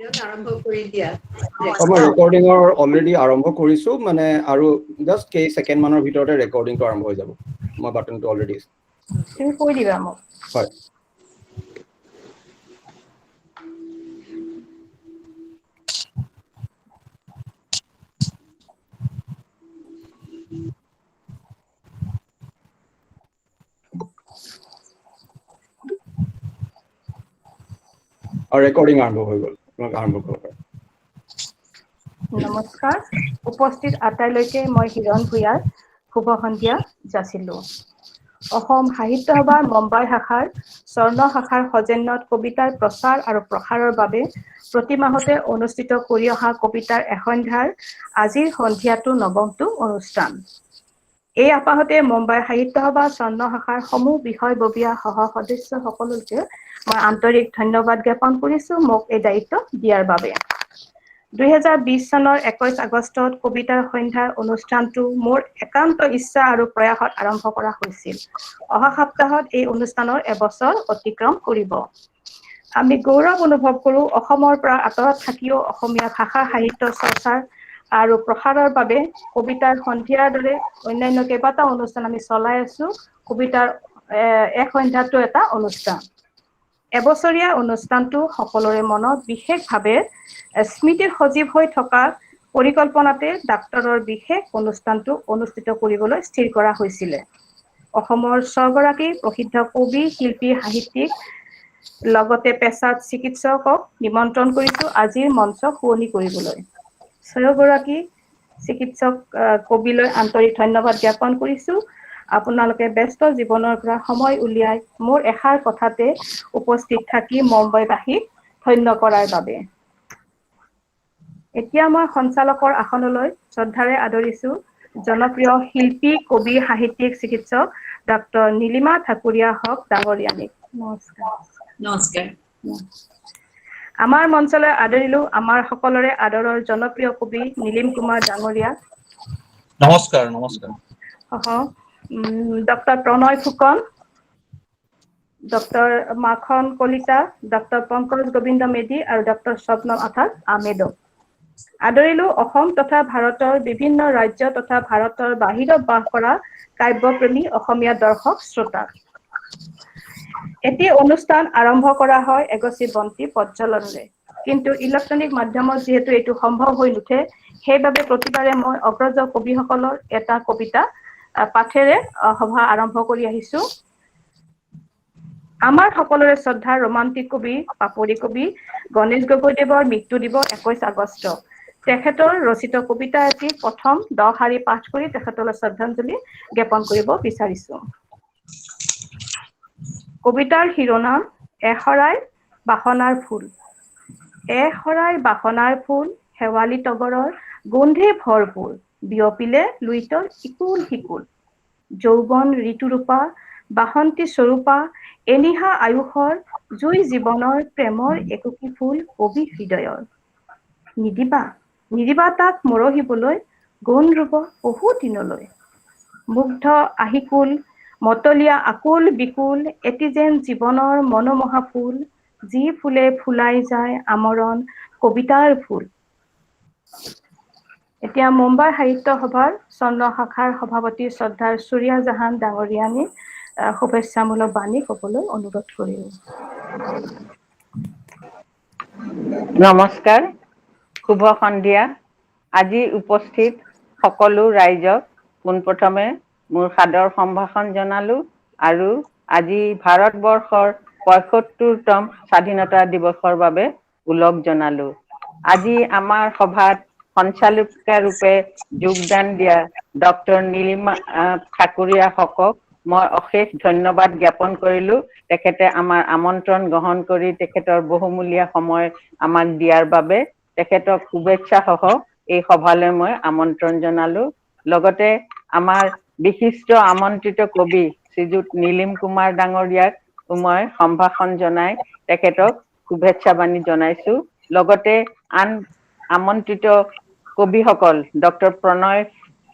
আৰম্ভ কৰি দিয়া মই ৰেকৰ্ডিঙৰ অলৰেডি আৰম্ভ কৰিছো মানে আৰু জাষ্ট কেই ছেকেণ্ড মানৰ ভিতৰতে ৰেকৰ্ডিংটো আৰম্ভ হৈ যাব মই বাটনটো অলৰেডি তুমি কৈ দিবা মোক হয় আৰু ৰেকৰ্ডিং আৰম্ভ হৈ গ'ল তোমাক আৰম্ভ কৰিব পাৰা নমস্কাৰ উপস্থিত আটাইলৈকে মই হিৰণ ভূঞাৰ শুভ সন্ধিয়া যাচিলো অসম সাহিত্য সভাৰ মুম্বাই শাখাৰ স্বৰ্ণ শাখাৰ সৌজন্যত কবিতাৰ প্ৰচাৰ আৰু প্ৰসাৰৰ বাবে প্ৰতি মাহতে অনুষ্ঠিত কৰি অহা কবিতাৰ এসন্ধ্যাৰ আজিৰ সন্ধিয়াটো নৱমটো অনুষ্ঠান এই আপাহতে মুম্বাই সাহিত্য সভা স্বৰ্ণ শাখাৰ সমূহ বিষয়ববীয়া সহ সদস্য সকলোকে মই আন্তৰিক ধন্যবাদ জ্ঞাপন কৰিছো মোক এই দায়িত্ব দিয়াৰ বাবে 2020 চনৰ 21 আগষ্টত কবিতাৰ সন্ধ্যাৰ অনুষ্ঠানটো মোৰ একান্ত ইচ্ছা আৰু প্ৰয়াসত আৰম্ভ কৰা হৈছিল অহা সপ্তাহত এই অনুষ্ঠানৰ এবছৰ অতিক্ৰম কৰিব আমি গৌৰৱ অনুভৱ কৰো অসমৰ পৰা আঁতৰত থাকিও অসমীয়া ভাষা সাহিত্য চৰ্চাৰ আৰু প্ৰসাৰৰ বাবে কবিতাৰ সন্ধিয়াৰ দৰে অন্যান্য কেইবাটাও অনুষ্ঠান আমি চলাই আছো কবিতাৰ এক সন্ধ্যাটো এটা অনুষ্ঠান এবছৰীয়া অনুষ্ঠানটো সকলোৰে মনত বিশেষভাৱে স্মৃতিৰ সজীৱ হৈ থকা পৰিকল্পনাতে ডাক্তৰৰ বিশেষ অনুষ্ঠানটো অনুষ্ঠিত কৰিবলৈ স্থিৰ কৰা হৈছিলে অসমৰ ছগৰাকী প্ৰসিদ্ধ কবি শিল্পী সাহিত্যিক লগতে পেছাত চিকিৎসকক নিমন্ত্ৰণ কৰিছো আজিৰ মঞ্চ শুৱনি কৰিবলৈ চাৰিওগৰাকী চিকিৎসক কবিলৈ আন্তৰিক ধন্যবাদ জ্ঞাপন কৰিছো আপোনালোকে ব্যস্ত জীৱনৰ পৰা সময় উলিয়াই মোৰ এষাৰ কথাতে উপস্থিত থাকি মুম্বাইবাসীক ধন্য কৰাৰ বাবে এতিয়া মই সঞ্চালকৰ আসনলৈ শ্ৰদ্ধাৰে আদৰিছো জনপ্ৰিয় শিল্পী কবি সাহিত্যিক চিকিৎসক ডক্তৰ নীলিমা ঠাকুৰীয়া হক ডাঙৰীয়ানী নমস্কাৰ আমাৰ মঞ্চলৈ আদৰিলো আমাৰ সকলোৰে আদৰৰ জনপ্ৰিয় কবি নীলিম কুমাৰ নমস্কাৰ নমস্কাৰ ডাঙৰীয়া ডক্তৰ প্ৰণয় ফুকন ডক্তৰ মাখন কলিতা ডক্তৰ পংকজ গোবিন্দ মেধি আৰু ডক্তৰ স্বপ্ন আহমেদক আদৰিলো অসম তথা ভাৰতৰ বিভিন্ন ৰাজ্য তথা ভাৰতৰ বাহিৰত বাস কৰা কাব্যপ্ৰেমী অসমীয়া দৰ্শক শ্ৰোতা এটি অনুষ্ঠান আৰম্ভ কৰা হয় এগছি বন্তি প্ৰজ্বলনৰে কিন্তু ইলেক্ট্ৰনিক মাধ্যমত যিহেতু এইটো সম্ভৱ হৈ নুঠে সেইবাবে প্ৰতিবাৰে মই অগ্ৰজ কবিসকলৰ এটা কবিতা পাঠেৰে সভা আৰম্ভ কৰি আহিছো আমাৰ সকলোৰে শ্ৰদ্ধা ৰোমান্টিক কবি পাপৰি কবি গণেশ গগৈদেৱৰ মৃত্যু দিৱস 21 আগষ্ট তেখেতৰ ৰচিত কবিতা এটি প্ৰথম 10 শাৰী পাঠ কৰি তেখেতলৈ শ্ৰদ্ধাঞ্জলি জ্ঞাপন কৰিব বিচাৰিছো কবিতাৰ শিৰোনাম এশৰাই বাসনাৰ ফুল এশৰাই বাসনাৰ ফুল শেৱালি তগৰৰ গোন্ধে ভৰপুৰ বিয়পিলে লুইতৰ শিকুল শিকুল যৌৱন ঋতুৰূপা বাসন্তী স্বৰূপা এনিহা আয়ুষৰ জুই জীৱনৰ প্ৰেমৰ একোটি ফুল কবি হৃদয়ৰ নিদিবা তাক মৰহিবলৈ গুণ ৰুব বহু দিনলৈ মুগ্ধ আহিকুল মতলীয়া আকুল বিকুল এটি যেন জীৱনৰ মনোমোহা ফুল যি ফুলে ফুলাই যায় আমৰণ কবিতাৰ ফুল এতিয়া মুম্বাই সাহিত্য সভাৰ চন্দ্ৰ শাখাৰ সভাপতি শ্ৰদ্ধাৰ চুৰিয়া জাহান ডাঙৰীয়ানী শুভেচ্ছামূলক বাণী কবলৈ অনুৰোধ কৰিলো নমস্কাৰ শুভ সন্ধিয়া আজি উপস্থিত সকলো ৰাইজক পোনপ্ৰথমে মোৰ সাদৰ সম্ভাষণ জনালো আৰু আজি ভাৰতবৰ্ষৰ ৭৫তম স্বাধীনতা দিৱসৰ বাবে ওলগ জনালো আজি আমাৰ সভাত সঞ্চালকা ৰূপে যোগদান দিয়া ডক্তৰ নীলিমা ঠাকুৰীয়া হকক মই অশেষ ধন্যবাদ জ্ঞাপন কৰিলো তেখেতে আমাৰ আমন্ত্ৰণ গ্ৰহণ কৰি তেখেতৰ বহুমূলীয়া সময় আমাক দিয়াৰ বাবে তেখেতক শুভেচ্ছা সহ এই সভালৈ মই আমন্ত্ৰণ জনালো লগতে আমাৰ বিশিষ্ট আমন্ত্ৰিত কবি শ্ৰীযুত নীলিম কুমাৰ ডাঙৰীয়াক মই সম্ভাষণ জনাই তেখেতক শুভেচ্ছা বাণী জনাইছো লগতে আন আমন্ত্ৰিত কবিসকল ডক্তৰ প্ৰণয়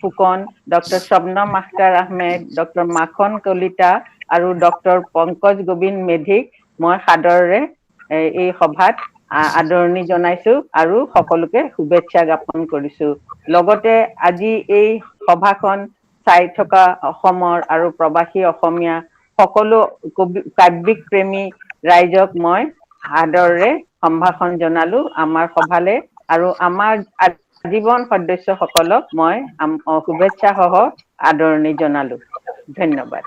ফুকন ডক্তৰ শবনম আখতাৰ আহমেদ ডক্তৰ মাখন কলিতা আৰু ডক্তৰ পংকজ গোবিন্দ মেধিক মই সাদৰেৰে এই সভাত আদৰণি জনাইছো আৰু সকলোকে শুভেচ্ছা জ্ঞাপন কৰিছো। লগতে আজি এই সভাখন চাই থকা অসমৰ আৰু প্ৰবাসী অসমীয়া সকলো কাব্যিক প্ৰেমী ৰাইজক মই আদৰেৰে সম্ভাষণ জনালো আমাৰ সভালে, আৰু আমাৰ আজীৱন সদস্যসকলক মই শুভেচ্ছা সহ আদৰণি জনালো। ধন্যবাদ।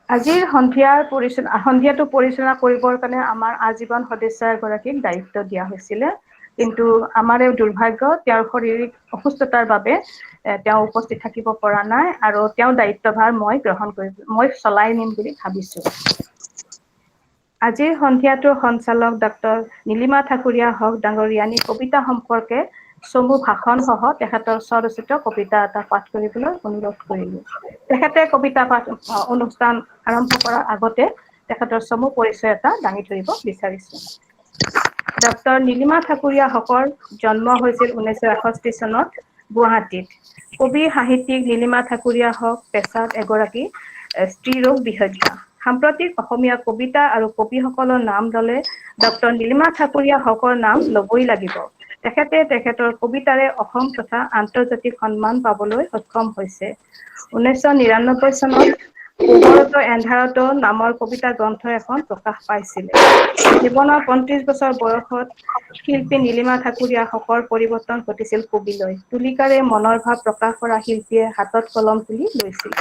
আজিৰ সন্ধিয়াটো পৰিচালনা কৰিবৰ কাৰণে আমাৰ আজীৱন সদস্য এগৰাকীক দায়িত্ব দিয়া হৈছিলে, কিন্তু আমাৰ এই দুৰ্ভাগ্য, তেওঁৰ শাৰীৰিক অসুস্থতাৰ বাবে তেওঁ উপস্থিত থাকিব পৰা নাই, আৰু তেওঁৰ দায়িত্বভাৰ মই চলাই নিম বুলি ভাবিছো। আজিৰ সন্ধিয়াটোৰ সঞ্চালক ডক্টৰ নীলিমা ঠাকুৰীয়া হক ডাঙৰীয়ানী কবিতা সম্পৰ্কে চমু ভাষণ সহ তেখেতৰ স্বৰচিত কবিতা এটা পাঠ কৰিবলৈ অনুৰোধ কৰিলো। তেখেতে কবিতা পাঠ অনুষ্ঠান আৰম্ভ কৰাৰ আগতে তেখেতৰ চমু পৰিচয় এটা দাঙি ধৰিব বিচাৰিছো। ডক্টৰ নীলিমা ঠাকুৰীয়া হকৰ জন্ম হৈছিল 1961 চনত গুৱাহাটীত। কবি সাহিত্যিক নীলিমা ঠাকুৰীয়া হক পেছাত এগৰাকী স্ত্ৰী ৰোগ বিশেষজ্ঞ। সাম্প্ৰতিক অসমীয়া কবিতা আৰু কবিসকলৰ নাম ললে ডক্টৰ নীলিমা ঠাকুৰীয়া হকৰ নাম লবই লাগিব। তেখেতে তেখেতৰ কবিতাৰে অসম তথা আন্তৰ্জাতিক সন্মান পাবলৈ সক্ষম হৈছে। 1999 চনত পোহৰতো এন্ধাৰতো নামৰ কবিতা গ্ৰন্থ এখন প্ৰকাশ পাইছিলে। জীৱনৰ 35 বছৰ বয়সত শিল্পী নীলিমা ঠাকুৰীয়া হকৰ পৰিৱৰ্তন ঘটিছিল কবিলৈ। তুলিকাৰে মনৰ ভাৱ প্ৰকাশ কৰা শিল্পীয়ে হাতত কলম তুলি লৈছিল।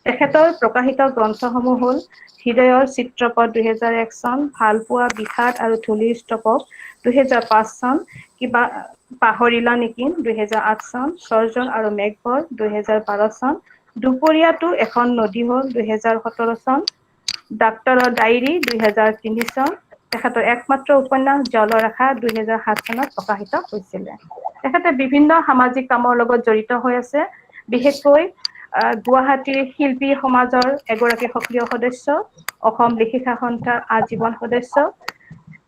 তেখেতৰ প্ৰকাশিত গ্ৰন্থসমূহ হ'ল হৃদয়ৰ চিত্ৰপট 2001 চন, ভালপোৱা, বিষাদ আৰু ধূলিৰ স্তৱক 2005 চন, কিবা পাহৰিলা নেকি 2008 চন, স্বৰ্জন আৰু মেঘবৰ 2012 চন, দুপৰীয়াটো এখন নদী হ'ল 2017 চন, ডাক্তৰৰ ডায়েৰী 2003 চন, তেখেতৰ একমাত্ৰ উপন্যাস জলৰেখা 2007 চনত প্ৰকাশিত হৈছিলে। তেখেতে বিভিন্ন সামাজিক কামৰ লগত জড়িত হৈ আছে, বিশেষকৈ গুৱাহাটীৰ শিল্পী সমাজৰ এগৰাকী সক্ৰিয় সদস্য, অসম লেখিকা সন্থাৰ আজীৱন সদস্য।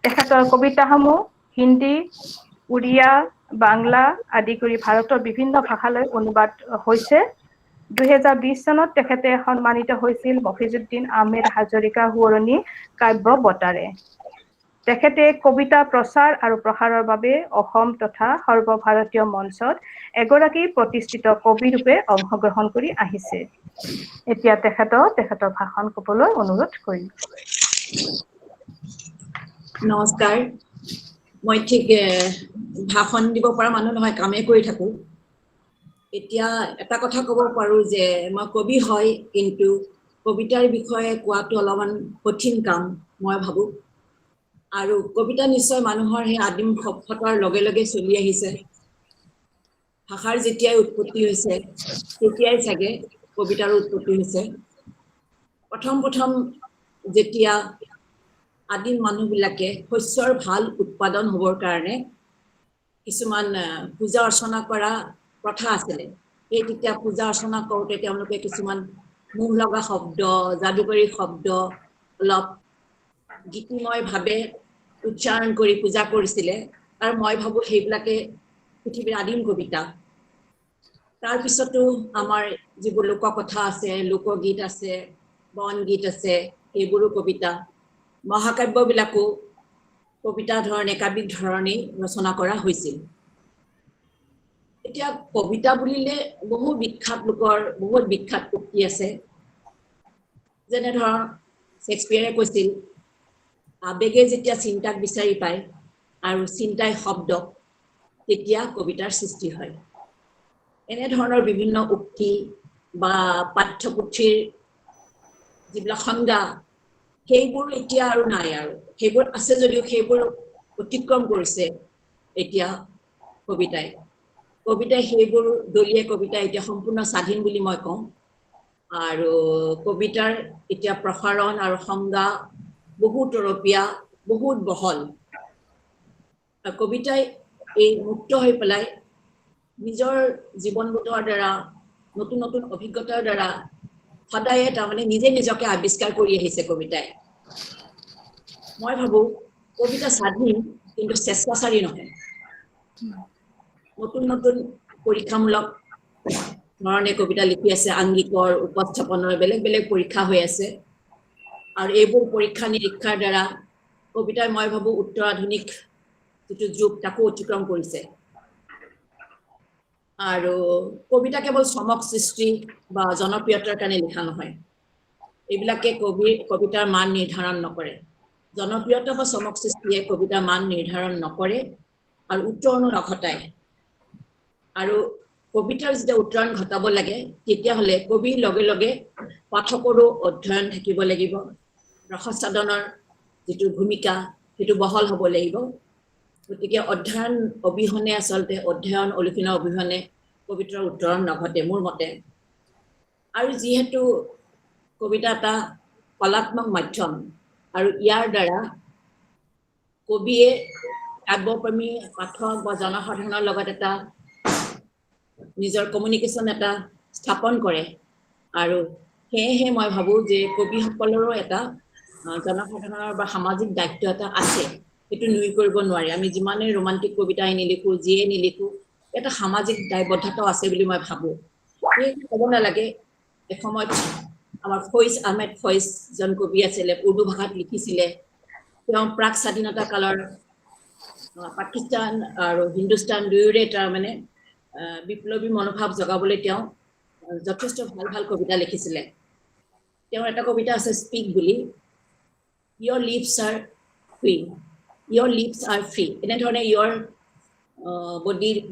তেখেতৰ কবিতাসমূহ হিন্দী, উৰিয়া, বাংলা আদি কৰি ভাৰতৰ বিভিন্ন ভাষালৈ অনুবাদ হৈছে। 2020 চনত তেখেতে সন্মানিত হৈছিল মফিজুদ্দিন আহমেদ হাজৰিকা সোঁৱৰণী কাব্য বঁটাৰে। তেখেতে কবিতা প্ৰচাৰ আৰু প্ৰসাৰৰ বাবে অসম তথা সৰ্বভাৰতীয় মঞ্চত এগৰাকী প্ৰতিষ্ঠিত কবি ৰূপে অংশগ্ৰহণ কৰি আহিছে। এতিয়া তেখেতৰ ভাষণ কবলৈ অনুৰোধ কৰিম। নমস্কাৰ। মই ঠিক ভাষণ দিব পৰা মানুহ নহয়, কামেই কৰি থাকো। এতিয়া এটা কথা ক'ব পাৰো যে মই কবি হয়, কিন্তু কবিতাৰ বিষয়ে কোৱাটো অলপমান কঠিন কাম মই ভাবো। আৰু কবিতা নিশ্চয় মানুহৰ সেই আদিম সভ্যতাৰ লগে লগে চলি আহিছে। ভাষাৰ যেতিয়াই উৎপত্তি হৈছে তেতিয়াই চাগে কবিতাৰো উৎপত্তি হৈছে। প্ৰথম যেতিয়া আদিম মানুহবিলাকে শস্যৰ ভাল উৎপাদন হ'বৰ কাৰণে কিছুমান পূজা অৰ্চনা কৰা প্ৰথা আছিলে। সেই তেতিয়া পূজা অৰ্চনা কৰোঁতে তেওঁলোকে কিছুমান মোহ লগা শব্দ, যাদুকৰী শব্দ, অলপ গীতিময়ভাৱে উচ্চাৰণ কৰি পূজা কৰিছিলে। আৰু মই ভাবো সেইবিলাকে পৃথিৱীৰ আদিম কবিতা। তাৰপিছতো আমাৰ যিবোৰ লোককথা আছে, লোকগীত আছে, বনগীত আছে, সেইবোৰো কবিতা। মহাকাব্যবিলাকো কবিতা ধৰণে, কাব্যিক ধৰণে ৰচনা কৰা হৈছিল। এতিয়া কবিতা বুলিলে বহুত বিখ্যাত উক্তি আছে। যেনে ধৰ শেক্সপিয়াৰে কৈছিল, আবেগে যেতিয়া চিন্তাক বিচাৰি পায় আৰু চিন্তাই শব্দক, তেতিয়া কবিতাৰ সৃষ্টি হয়। এনেধৰণৰ বিভিন্ন উক্তি বা পাঠ্যপুথিৰ যিবিলাক সংজ্ঞা, সেইবোৰ এতিয়া আৰু নাই। আৰু সেইবোৰ আছে যদিও সেইবোৰ অতিক্ৰম কৰিছে এতিয়া কবিতাই সেইবোৰ দলীয় কবিতা এতিয়া সম্পূৰ্ণ স্বাধীন বুলি মই কওঁ। আৰু কবিতাৰ এতিয়া প্ৰসাৰণ আৰু সংজ্ঞা বহুত তৰপীয়া, বহুত বহল। কবিতাই এই মুক্ত হৈ পেলাই নিজৰ জীৱনবোধৰ দ্বাৰা, নতুন নতুন অভিজ্ঞতাৰ দ্বাৰা সদায়ে তাৰমানে নিজে নিজকে আৱিষ্কাৰ কৰি আহিছে কবিতাই। মই ভাবো কবিতা স্বাধীন, কিন্তু স্বেচ্ছাচাৰী নহয়। নতুন নতুন পৰীক্ষামূলক ধৰণে কবিতা লিখি আছে, আংগিকৰ উপস্থাপনৰ বেলেগ বেলেগ পৰীক্ষা হৈ আছে। আৰু এইবোৰ পৰীক্ষা নিৰীক্ষাৰ দ্বাৰা কবিতাই মই ভাবো উত্তৰাধুনিক যিটো যুগ তাকো অতিক্ৰম কৰিছে আৰু কবিতা কেৱল চমক সৃষ্টি বা জনপ্ৰিয়তাৰ কাৰণে লিখা নহয় এইবিলাকে কবিতাৰ মান নিৰ্ধাৰণ নকৰে জনপ্ৰিয়তা বা চমক সৃষ্টিয়ে কবিতাৰ মান নিৰ্ধাৰণ নকৰে আৰু উত্তৰণো নঘটায় আৰু কবিতাৰ যেতিয়া উত্তৰণ ঘটাব লাগে তেতিয়াহ'লে কবিৰ লগে লগে পাঠকৰো অধ্যয়ন থাকিব লাগিব ৰসসাধনৰ যিটো ভূমিকা সেইটো বহল হ'ব লাগিব গতিকে অধ্যয়ন অবিহনে আচলতে অধ্যয়ন অলিখিত অবিহনে কবিতাৰ উত্তৰণ নঘটে মোৰ মতে আৰু যিহেতু কবিতা এটা কলাত্মক মাধ্যম আৰু ইয়াৰ দ্বাৰা কবিয়ে কাব্যপ্ৰেমী পাঠক বা জনসাধাৰণৰ লগত এটা নিজৰ কমিউনিকেশ্যন এটা স্থাপন কৰে আৰু সেয়েহে মই ভাবো যে কবিসকলৰো এটা জনসাধাৰণৰ বা সামাজিক দায়িত্ব এটা আছে সেইটো নুই কৰিব নোৱাৰি আমি যিমানে ৰোমান্টিক কবিতাই নিলিখো যিয়ে নিলিখো এটা সামাজিক দায়বদ্ধতাও আছে বুলি মই ভাবো এই ক'ব নালাগে এসময়ত আমাৰ ফৈজ আহমেদ ফৈজ জন কবি আছিলে উৰ্দু ভাষাত লিখিছিলে তেওঁ প্ৰাক স্বাধীনতা কালৰ পাকিস্তান আৰু হিন্দুস্তান দুয়োৰে তাৰ মানে বিপ্লৱী মনোভাৱ জগাবলৈ তেওঁ যথেষ্ট ভাল ভাল কবিতা লিখিছিলে তেওঁৰ এটা কবিতা আছে স্পিক বুলি your lips are free এনেধৰণে your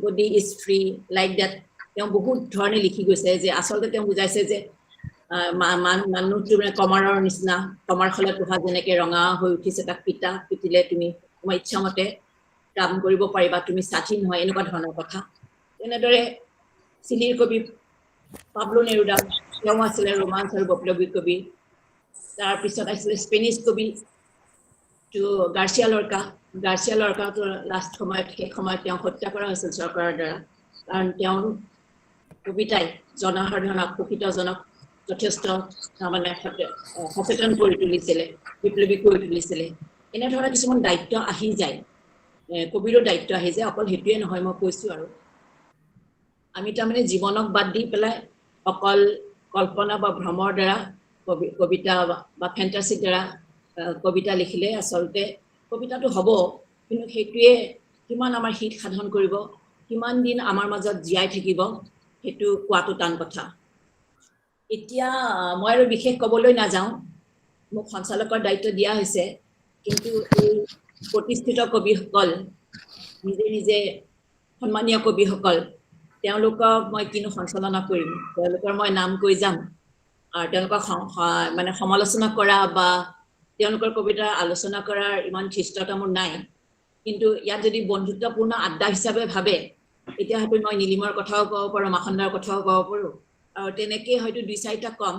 body is free like that তেওঁ বহুত ধৰণে লিখি গৈছে যে আচলতে তেওঁ বুজাইছে যে মানুহটো মানে কমাৰৰ নিচিনা কমাৰ খলত পোহা যেনেকে ৰঙা হৈ উঠিছে তাক পিটিলে তুমি তোমাৰ ইচ্ছা মতে কাম কৰিব পাৰিবা তুমি স্বাধীন হয় এনেকুৱা ধৰণৰ কথা এনেদৰে চিলিৰ কবি পাবলো নেৰুদা তেওঁ আছিলে ৰোমান্স আৰু বিপ্লৱী কবি তাৰপিছত আছিলে স্পেনিছ কবি গাৰ্চিয়া লৰ্কাটো লাষ্ট সময়ত শেষ সময়ত তেওঁ হত্যা কৰা হৈছিল চৰকাৰৰ দ্বাৰা কাৰণ তেওঁৰ কবিতাই জনসাধাৰণক প্ৰকৃতজনক যথেষ্ট মানে সচেতন কৰি তুলিছিলে বিপ্লৱী কৰি তুলিছিলে এনেধৰণৰ কিছুমান দায়িত্ব আহি যায় কবিৰো দায়িত্ব আহি যায় অকল সেইটোৱে নহয় মই কৈছো আৰু আমি তাৰমানে জীৱনক বাদ দি পেলাই অকল কল্পনা বা ভ্ৰমৰ দ্বাৰা কবিতা বা ফেণ্টাচিৰ দ্বাৰা কবিতা লিখিলে আচলতে কবিতাটো হ'ব কিন্তু সেইটোৱে কিমান আমাৰ হিত সাধন কৰিব কিমান দিন আমাৰ মাজত জীয়াই থাকিব সেইটো কোৱাটো টান কথা এতিয়া মই আৰু বিশেষ ক'বলৈ নাযাওঁ মোক সঞ্চালকৰ দায়িত্ব দিয়া হৈছে কিন্তু এই প্ৰতিষ্ঠিত কবিসকল নিজে নিজে সন্মানীয় কবিসকল তেওঁলোকক মই কিনো সঞ্চালনা কৰিম তেওঁলোকৰ মই নাম কৈ যাম আৰু তেওঁলোকক মানে সমালোচনা কৰা বা তেওঁলোকৰ কবিতা আলোচনা কৰাৰ ইমান ধৃষ্টতা মোৰ নাই কিন্তু ইয়াত যদি বন্ধুত্বপূৰ্ণ আড্ডা হিচাপে ভাবে এতিয়া হয়তো মই নীলিমৰ কথাও ক'ব পাৰোঁ মাখন্দাৰ কথাও ক'ব পাৰোঁ আৰু তেনেকৈ হয়তো দুই চাৰিটা কম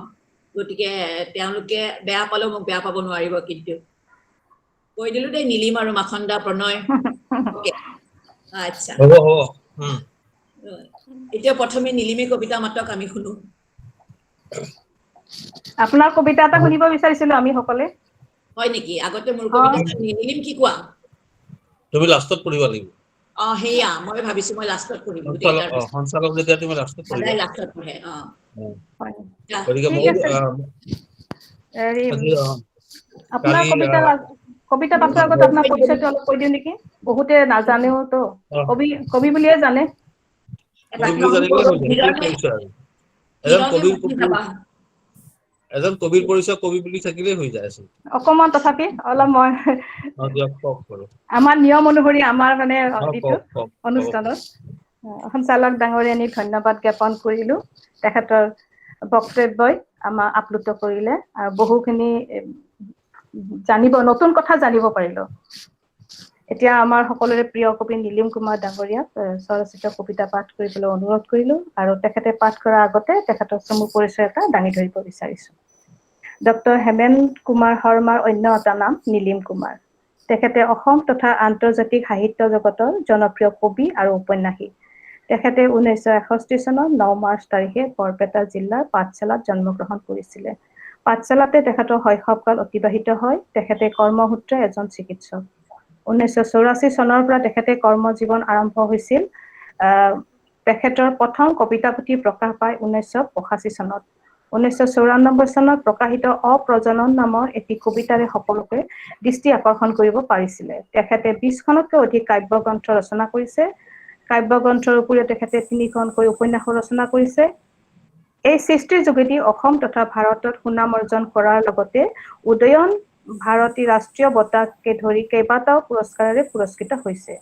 গতিকে তেওঁলোকে বেয়া পালেও মোক বেয়া পাব নোৱাৰিব কিন্তু কৈ দিলো দেই নীলিম আৰু মাখন্দা প্ৰণয় আচ্ছা এতিয়া প্ৰথমে নীলিমে কবিতা মাতক আমি শুনো আপোনাৰ কবিতা এটা শুনিব বিচাৰিছিলো আমি সকলে হয় নেকি আগতে মোৰ কবিতা নীলিম কি কোৱা তুমি লাষ্টত পঢ়িবা লাগিব হেয়া মই ভাবিছো মই লাষ্টত পঢ়িম সঞ্চালক যেতিয়া তুমি লাষ্টত পঢ়িবা সদায় লাষ্টত পঢ়ে গতিকে ঠিক মই আছে আপোনাৰ কালি কবিতা পাঠৰ আগত আপোনাৰ পৰিচয়টো অলপ কৈ দিওঁ নেকি বহুতে নাজানেও তো কবি বুলিয়ে জানে এজন কবিৰ পৰিচয় কবি বুলি থাকিলেই হৈ যায় আছিল অকমান তথাপি অলপ মই আমাৰ নিয়ম অনুসৰি আমাৰ মানে অনুষ্ঠানত সঞ্চালক ডাঙৰীয়ানীক ধন্যবাদ জ্ঞাপন কৰিলো তেখেতৰ বক্তব্যই আমাক আপ্লুত কৰিলে আৰু বহুখিনি নতুন কথা জানিব পাৰিলো এতিয়া আমাৰ সকলোৰে প্ৰিয় কবি নীলিম কুমাৰ ডাঙৰীয়াক স্বৰচিত কবিতা পাঠ কৰিবলৈ অনুৰোধ কৰিলো আৰু তেখেতে পাঠ কৰাৰ আগতে তেখেতৰ চমু পৰিচয় এটা দাঙি ধৰিব বিচাৰিছো ডক্টৰ হেমেন কুমাৰ শৰ্মাৰ অন্য এটা নাম নীলিম কুমাৰ তেখেতে অসম তথা আন্তৰ্জাতিক সাহিত্য জগতৰ জনপ্ৰিয় কবি আৰু ঔপন্যাসিক তেখেতে 1961 চনৰ 9 মাৰ্চ তাৰিখে বৰপেটা জিলাৰ পাঠশালাত জন্মগ্ৰহণ কৰিছিলে পাঠশালাতে তেখেতৰ শৈশৱকাল অতিবাহিত হয় তেখেতে কৰ্মসূত্ৰে এজন চিকিৎসক 1984 চনৰ পৰা তেখেতে কৰ্মজীৱন আৰম্ভ হৈছিল তেখেতৰ প্ৰথম কবিতা পুথি প্ৰকাশ পায় 1985 চনত 1994 চনত প্ৰকাশিত অপ্ৰজনন নামৰ এটি কবিতাৰে সকলোকে দৃষ্টি আকৰ্ষণ কৰিব পাৰিছিলে। তেখেতে 20খনতকৈ অধিক কাব্যগ্ৰন্থ ৰচনা কৰিছে। কাব্যগ্ৰন্থৰ উপৰিও তেখেতে 3খনকৈ উপন্যাস ৰচনা কৰিছে। এই সৃষ্টিৰ যোগেদি অসম তথা ভাৰতত সুনাম অৰ্জন কৰাৰ লগতে উদয়ন ভাৰতী ৰাষ্ট্ৰীয় বঁটাকে ধৰি কেইবাটাও পুৰস্কাৰেৰে পুৰস্কৃত হৈছে।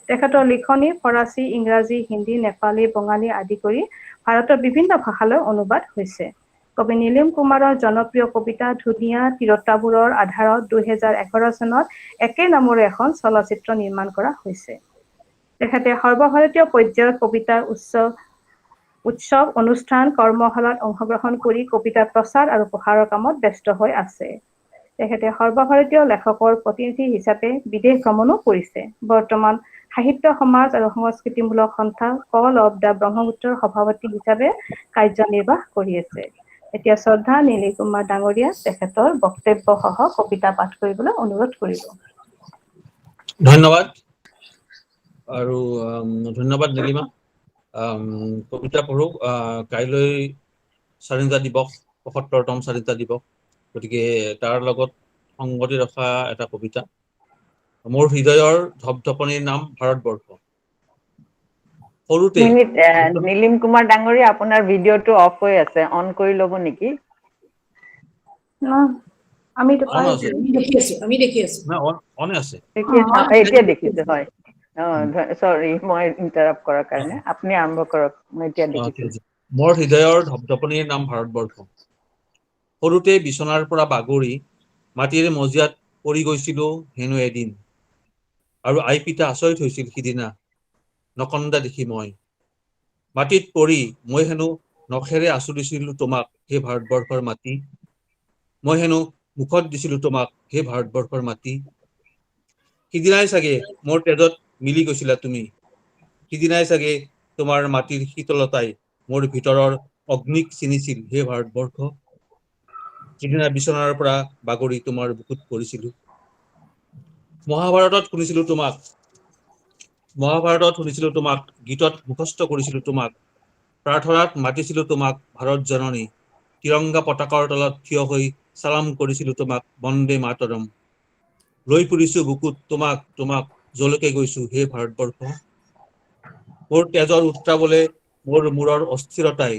তেখেতৰ লিখনি ফৰাচী, ইংৰাজী, হিন্দী, নেপালী, বঙালী আদি কৰি ভাৰতৰ বিভিন্ন ভাষালৈ অনুবাদ হৈছে। কবি নীলিম কুমাৰৰ জনপ্ৰিয় কবিতা ধুনীয়া তিৰোতাবোৰৰ আধাৰত 2011 চনত একে নামৰে এখন চলচ্চিত্ৰ নিৰ্মাণ কৰা হৈছে। তেখেতে সৰ্বভাৰতীয় পৰ্যায়ৰ কবিতাৰ উৎসৱ, অনুষ্ঠান, কৰ্মশালাত অংশগ্ৰহণ কৰি কবিতাৰ প্ৰচাৰ আৰু প্ৰসাৰৰ কামত ব্যস্ত হৈ আছে। তেখেতে সৰ্বভাৰতীয় লেখকৰ প্ৰতিনিধি হিচাপে বিদেশ ভ্ৰমণো কৰিছে। বৰ্তমান সাহিত্য সমাজ আৰু সংস্কৃতিমূলক সন্থা কল অৱ দ্য ব্ৰহ্মপুত্ৰৰ সভাপতি হিচাপে কাৰ্যনিৰ্বাহ কৰি আছে। এতিয়া শ্ৰদ্ধা নীলিম কুমাৰ ডাঙৰীয়া তেখেতৰ বক্তব্য সহ কবিতা পাঠ কৰিবলৈ অনুৰোধ কৰিব। ধন্যবাদ আৰু ধন্যবাদ নীলিমা। কবিতা পঢ়ো। কাইলৈ স্বাধীনতা দিৱস, ৭৫তম স্বাধীনতা দিৱস, গতিকে তাৰ লগত সংগতি ৰখা এটা কবিতা। মোৰ হৃদয়ৰ ধপধপনিৰ নাম ভাৰতবৰ্ষ। সৰুতে নীলিম কুমাৰ ডাঙৰীয়া, আপোনাৰ ভিডিঅ'টো অফ হৈ আছে, অন কৰি ল'ব নেকি? আমিতো পাই অন আছো। আছে, আমি দেখি আছো। অনে আছে। এতিয়া দেখিছো, হয়। চৰি, মই ইণ্টাৰাপ্ট কৰাৰ কাৰণে। আপুনি আৰম্ভ কৰক, মই এতিয়া দেখিছো। মোৰ হৃদয়ৰ ধপধপনিৰ নাম ভাৰতবৰ্ষ। সৰুতে বিচনাৰ পৰা বাগৰি মাটিৰ মজিয়াত পৰি গৈছিলো হেনো এদিন, আৰু আই পিতা আচৰিত হৈছিল সিদিনা নকন্দা দেখি মই। মাটিত পৰি মই হেনো নখেৰে আঁচুৰিছিলো তোমাক, হে ভাৰতবৰ্ষৰ মাটি। মই হেনো মুখত দিছিলো তোমাক, হে ভাৰতবৰ্ষৰ মাটি। সিদিনাই চাগে মোৰ তেজত মিলি গৈছিলা তুমি। সিদিনাই চাগে তোমাৰ মাটিৰ শীতলতাই মোৰ ভিতৰৰ অগ্নিক চিনিছিল, হে ভাৰতবৰ্ষ। সিদিনা বিচনাৰ পৰা বাগৰি তোমাৰ বুকুত পৰিছিলো। মহাভাৰতত শুনিছিলো তোমাক, গীতত মুখস্থ কৰিছিলো তোমাক, প্ৰাৰ্থনাত মাতিছিলো তোমাক ভাৰত জননী। তিৰংগা পতাকাৰ তলত থিয় হৈ চালাম কৰিছিলো তোমাক, বন্দে মাতৰম। লৈ ফুৰিছো বুকুত তোমাক যলৈকে গৈছো, হে ভাৰতবৰ্ষ। মোৰ তেজৰ উত্ৰাৱলে মোৰ মূৰৰ অস্থিৰতাই,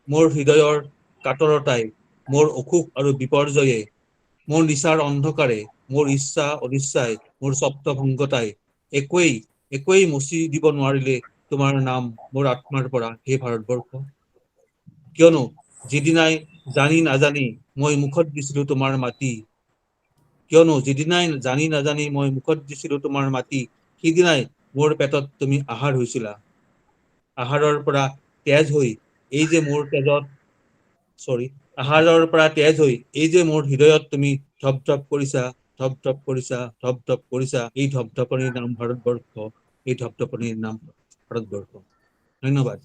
মোৰ হৃদয়ৰ কাতৰতাই, মোৰ অসুখ আৰু বিপৰ্যয়ে, মোৰ নিচাৰ অন্ধকাৰে, মোৰ ইচ্ছা অনিচ্ছাই, মোৰ স্বপ্নভংগতাই একোৱেই মচি দিব নোৱাৰিলে তোমাৰ নাম মোৰ আত্মাৰ পৰা, হে ভাৰতবৰ্ষ। কিয়নো যিদিনাই জানি নাজানি মই মুখত দিছিলো তোমাৰ মাটি, সিদিনাই মোৰ পেটত তুমি আহাৰ হৈছিলা। আহাৰৰ পৰা তেজ হৈ এই যে মোৰ হৃদয়ত তুমি ধপ ধপ কৰিছা, এই ধপধপনিৰ নাম ভাৰতবৰ্ষ, এই ধপধপনিৰ নাম ভাৰতবৰ্ষ। ধন্যবাদ।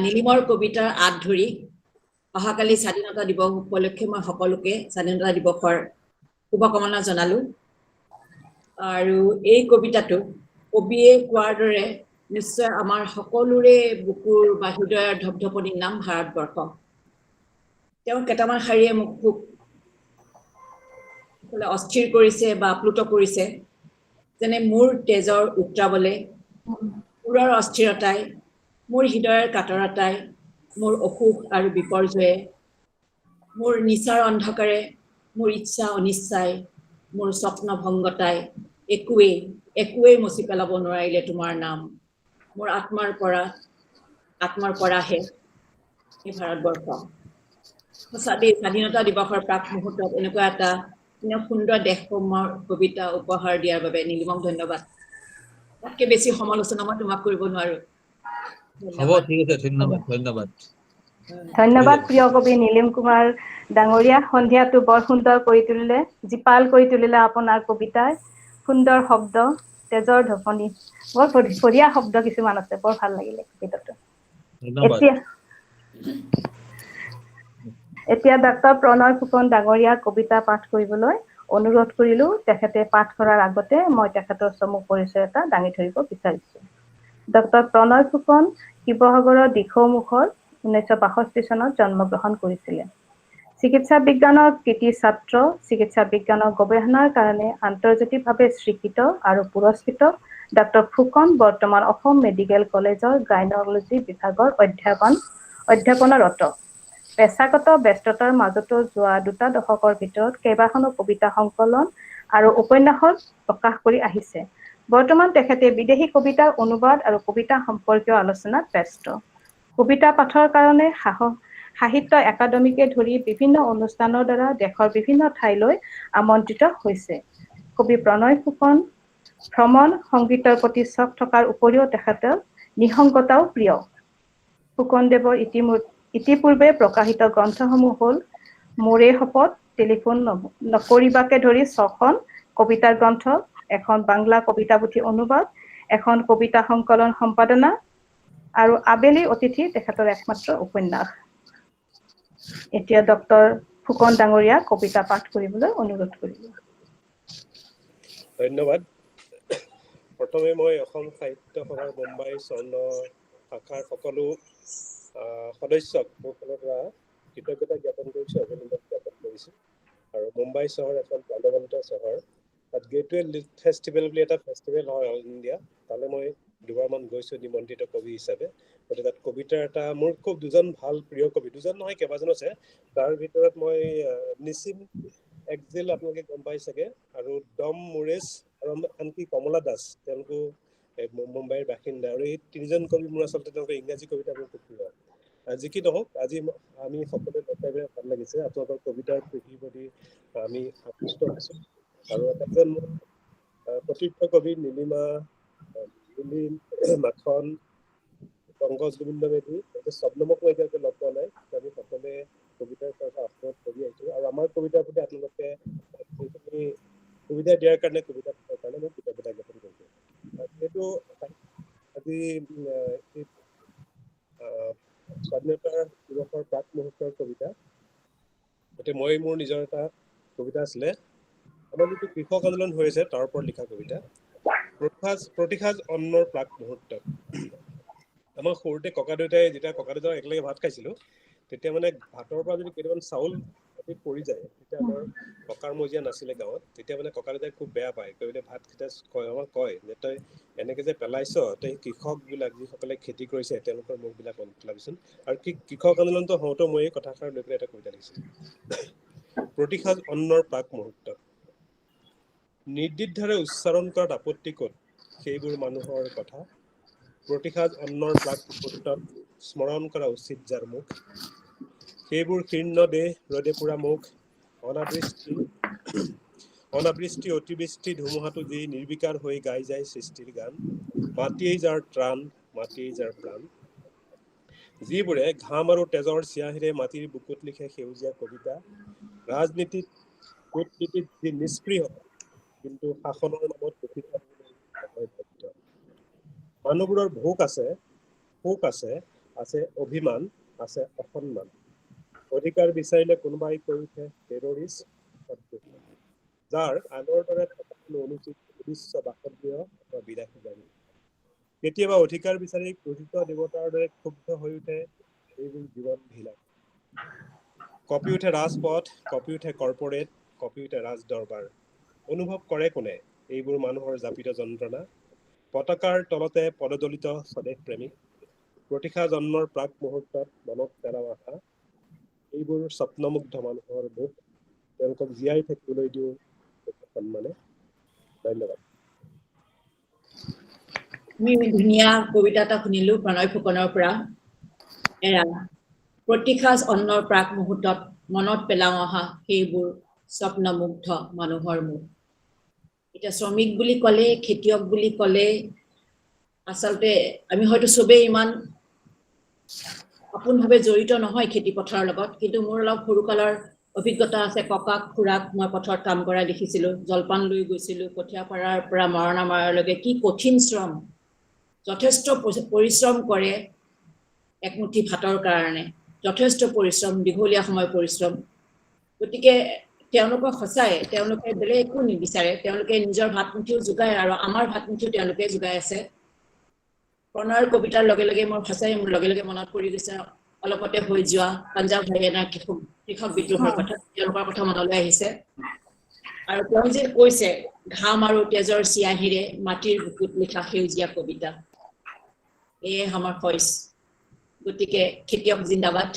নীলিমৰ কবিতাৰ আঁত ধৰি অহাকালি স্বাধীনতা দিৱস উপলক্ষে মই সকলোকে স্বাধীনতা দিৱসৰ শুভকামনা জনালো। আৰু এই কবিতাটো কবিয়ে কোৱাৰ দৰে নিশ্চয় আমাৰ সকলোৰে বুকুৰ বা হৃদয়ৰ ধপধপনিৰ নাম ভাৰতবৰ্ষ। তেওঁ কেইটামান শাৰীয়ে মোক খুব অস্থিৰ কৰিছে বা আপ্লুত কৰিছে। যেনে মোৰ তেজৰ উত্ৰাৱলে, মূৰৰ অস্থিৰতাই, মোৰ হৃদয়ৰ কাতৰতাই, মোৰ অসুখ আৰু বিপৰ্যয়ে, মোৰ নিচাৰ অন্ধকাৰে, মোৰ ইচ্ছা অনিচ্ছাই, মোৰ স্বপ্নভংগতাই, একোৱেই মচি পেলাব নোৱাৰিলে তোমাৰ নাম। মোৰ আত্মাৰ পৰাহে এই ভাৰতবৰ্ষ। সঁচা দেই, স্বাধীনতা দিৱসৰ প্ৰাক মুহূৰ্তত এনেকুৱা এটা সুন্দৰ দেশপ্ৰেমৰ কবিতা উপহাৰ দিয়াৰ বাবে নীলিমক ধন্যবাদ। তাতকে বেছি সমালোচনা মই তোমাক কৰিব নোৱাৰো। হ'ব, ঠিক আছে, ধন্যবাদ। ধন্যবাদ প্ৰিয় কবি নীলিম কুমাৰ ডাঙৰীয়া। সন্ধিয়াটো বৰ সুন্দৰ কৰি তুলিলে, জীপাল কৰি তুলিলে আপোনাৰ কবিতাই। সুন্দৰ শব্দ, তেজৰ ঢপনি, বৰ বঢ়িয়া শব্দ কিছুমান আছে, বৰ ভাল লাগিলে কবিতাটো। ধন্যবাদ। এতিয়া ডক্টৰ প্ৰণয় ফুকন ডাঙৰীয়াৰ কবিতা পাঠ কৰিবলৈ অনুৰোধ কৰিলো। তেখেতে পাঠ কৰাৰ আগতে মই তেখেতৰ চমু পৰিচয় এটা দাঙি ধৰিব বিচাৰিছো। ডক্টৰ প্ৰণয় ফুকন শিৱসাগৰৰ দিখৌমুখৰ 1962 চনত জন্মগ্ৰহণ কৰিছিলে। চিকিৎসা বিজ্ঞানৰ কৃতি ছাত্ৰ, চিকিৎসা বিজ্ঞানৰ গৱেষণাৰ কাৰণে আন্তৰ্জাতিকভাৱে স্বীকৃত আৰু পুৰস্কৃত ডক্টৰ ফুকন বৰ্তমান অসম মেডিকেল কলেজৰ গাইনকলজি বিভাগৰ অধ্যাপনাৰত। পেছাগত ব্যস্ততাৰ মাজতো যোৱা 2 দশকৰ ভিতৰত কেইবাখনো কবিতা সংকলন আৰু উপন্যাসত প্ৰকাশ কৰি আহিছে। বৰ্তমান তেখেতে বিদেশী কবিতাৰ অনুবাদ আৰু কবিতা সম্পৰ্কীয় আলোচনাত ব্যস্ত। কবিতা পাঠৰ কাৰণে সাহিত্য একাডেমীকে ধৰি বিভিন্ন অনুষ্ঠানৰ দ্বাৰা দেশৰ বিভিন্ন ঠাইলৈ আমন্ত্ৰিত হৈছে। কবি প্ৰণয় ফুকন ভ্ৰমণ সংগীতৰ প্ৰতি চখ থকাৰ উপৰিও তেখেতৰ নিসংগতাও প্ৰিয়। ফুকনদেৱৰ ইতিপূৰ্বে প্ৰকাশিত গ্ৰন্থসমূহ হ'ল মোৰে শপত, টেলিফোন নকৰিবাকে ধৰি 6খন কবিতাৰ গ্ৰন্থ, এখন বাংলা কবিতা পুথি অনুবাদ, এখন কবিতা সংকলন সম্পাদনা আৰু আবেলি অতিথি তেখেতৰ একমাত্ৰ উপন্যাস। এতিয়া ডক্টৰ ফুকন ডাঙৰীয়া কবিতা পাঠ কৰিবলৈ অনুৰোধ কৰিলোঁ। ধন্যবাদ। প্ৰথমে মই অসম সাহিত্য সভাৰ মুম্বাই স্বৰ্ণ শাখাৰ সকলো সদস্যক মোৰ ফালৰ পৰা কৃতজ্ঞতা জ্ঞাপন কৰিছোঁ, অভিনন্দন জ্ঞাপন কৰিছোঁ। আৰু মুম্বাই চহৰ এখন প্ৰাণৱন্ত চহৰ। তাত গেটৱে লিট ফেষ্টিভেল বুলি এটা ফেষ্টিভেল হয় অল ইণ্ডিয়া। তালৈ মই দুবাৰমান গৈছোঁ নিমন্ত্ৰিত কবি হিচাপে। গতিকে তাত কবিতাৰ এটা মোৰ খুব দুজন ভাল প্ৰিয় কবি, দুজন নহয় কেইবাজন আছে। তাৰ ভিতৰত মই নিচিম এক্সিল আপোনালোকে গম পাই চাগে, আৰু ডম মুৰেছ আৰু আনকি কমলা দাস, তেওঁলোকো মুম্বাইৰ বাসিন্দা। আৰু এই 3জন কবি মোৰ আচলতে তেওঁলোকৰ ইংৰাজী কবিতা মোৰ খুব প্ৰিয়। যি কি নহওক, আজি আমি সকলোৱে লগ পাই ভাল লাগিছে। আপোনালোকৰ কবিতাৰ প্ৰতি আমি আকৃষ্ট হৈছোঁ। আৰু এজন মোৰ সতীৰ্থ কবি নীলিমা, নীলিম, মাখন, পংকজ গোবিন্দ মেধি, স্বপ্নমক মই এতিয়ালৈকে লগ পোৱা নাই। আমি সকলোৱে কবিতাৰ চৰ্চা আস্পদ কৰি আহিছোঁ। আৰু আমাৰ কবিতাৰ প্ৰতি আপোনালোকে যিখিনি সুবিধা দিয়াৰ কাৰণে, কবিতা পঢ়াৰ কাৰণে মই কৃতজ্ঞতা জ্ঞাপন কৰিছোঁ। যিহেতু আজি স্বাধীনতাৰ দিৱসৰ প্ৰাক মুহূৰ্তৰ কবিতা, গতিকে মই মোৰ নিজৰ এটা কবিতা আছিলে, আমাৰ যিটো কৃষক আন্দোলন হৈ আছে তাৰ ওপৰত লিখা কবিতা। প্ৰতিসাজ অন্নৰ প্ৰাক মুহূৰ্তত। আমাৰ সৰুতে ককা দেউতাই যেতিয়া একেলগে ভাত খাইছিলোঁ, তেতিয়া মানে ভাতৰ পৰা যদি কেইটামান চাউল পৰি যায়, তেতিয়া আমাৰ ককাৰ মজিয়া নাছিলে গাঁৱত, তেতিয়া মানে ককা দেউতাই খুব বেয়া পায়। ভাতকেইটা আমাক কয় যে তই এনেকে যে পেলাইছ, তই কৃষকবিলাক যিসকলে খেতি কৰিছে তেওঁলোকৰ মুখবিলাক মনত পেলাবিচোন। আৰু কৃষক আন্দোলনটো হওঁতে মই এই কথাষাৰ লৈ পেলাই এটা কবিতা লিখিছিলোঁ। প্ৰতিসাজ অন্নৰ প্ৰাক মুহূৰ্তত। নিৰ্দিদ্ধাৰে উচ্চাৰণ কৰাত আপত্তি ক'ত, সেইবোৰ মানুহৰ কথা। প্ৰতিসাজ অন্নৰ প্ৰাক মুহূৰ্তত স্মৰণ কৰা উচিত যাৰ মুখ, সেইবোৰ শীৰ্ণ দেহ ৰ'দে পুৰা মুখ। অনাবৃষ্টি অতিবৃষ্টি ধুমুহাটো যি নিৰ্বিকাৰ হৈ গাই যায় সৃষ্টিৰ গান। মাটিয়েই যাৰ ত্ৰাণ, মাটিয়েই যাৰ প্ৰাণ। যিবোৰে ঘাম আৰু তেজৰ চিয়াহিৰে মাটিৰ বুকুত লিখে সেউজীয়া কবিতা। ৰাজনীতিত কূটনীতিত যি নিষ্পৃহ, কিন্তু শাসনৰ নামত মানুহবোৰৰ ভোক আছে, সুখ আছে, আছে অভিমান, আছে অসন্মান। অধিকাৰ বিচাৰিলে কোনোবাই কৈ উঠে টেৰৰিষ্ট। যাৰ আগৰ দৰে থকা অনুচিত উদ্দেশ্য বাসগৃহ অথবা বিলাসী গাড়ী। কেতিয়াবা অধিকাৰ বিচাৰি ক্ৰোধিত দেৱতাৰ দৰে ক্ষুব্ধ হৈ উঠে এইবোৰ জীৱন ঢিলা। কঁপি উঠে ৰাজপথ, কঁপি উঠে কৰ্পৰেট, কঁপি উঠে ৰাজ দৰবাৰ। অনুভৱ কৰে কোনে এইবোৰ মানুহৰ জাপিত যন্ত্ৰণা। পতাকাৰ তলতে পদদলিত স্বদেশ প্ৰেমিক। প্ৰতিসাজ অন্নৰ প্ৰাক মুহূৰ্তত মনত পেলাও আশা। এইবোৰ স্বপ্নমুগ্ধ মানুহৰ মুখ, তেওঁলোকক জীয়াই থাকিবলৈ দিওঁ সন্মানে। ধন্যবাদ। আমি ধুনীয়া কবিতা এটা শুনিলো প্ৰণয় ফুকনৰ পৰা। প্ৰতিসাজ অন্নৰ প্ৰাক মুহূৰ্তত মনত পেলাও অহা সেইবোৰ স্বপ্নমুগ্ধ মানুহৰ মুখ। এতিয়া শ্ৰমিক বুলি ক'লে, খেতিয়ক বুলি ক'লে আচলতে আমি হয়তো চবেই ইমান আপোনভাৱে জড়িত নহয় খেতি পথাৰৰ লগত, কিন্তু মোৰ অলপ সৰুকালৰ অভিজ্ঞতা আছে। ককাক খুৰাক মই পথাৰত কাম কৰা দেখিছিলোঁ, জলপান লৈ গৈছিলোঁ, কঠীয়া পৰাৰ পৰা মৰণা মৰালৈকে কি কঠিন শ্ৰম, যথেষ্ট পৰিশ্ৰম কৰে একমুঠি ভাতৰ কাৰণে, যথেষ্ট পৰিশ্ৰম, দীঘলীয়া সময় পৰিশ্ৰম। গতিকে তেওঁলোকক সঁচাই তেওঁলোকে বেলেগ একো নিবিচাৰে, তেওঁলোকে নিজৰ ভাতমুঠিও যোগায় আৰু আমাৰ ভাতমুঠিও তেওঁলোকে যোগাই আছে। প্ৰণয়ৰ কবিতাৰ লগে লগে মোৰ সঁচাই লগে লগে মনত পৰি গৈছে অলপতে হৈ যোৱা পাঞ্জাৱ হাৰিয়ানা কৃষক বিদ্ৰোহৰ কথা, তেওঁলোকৰ কথা মনলৈ আহিছে। আৰু তেওঁ যে কৈছে ঘাম আৰু তেজৰ চিয়াহীৰে মাটিৰ বুকুত লিখা সেউজীয়া কবিতা, এয়ে আমাৰ ভইচ। গতিকে খেতিয়ক জিন্দাবাদ।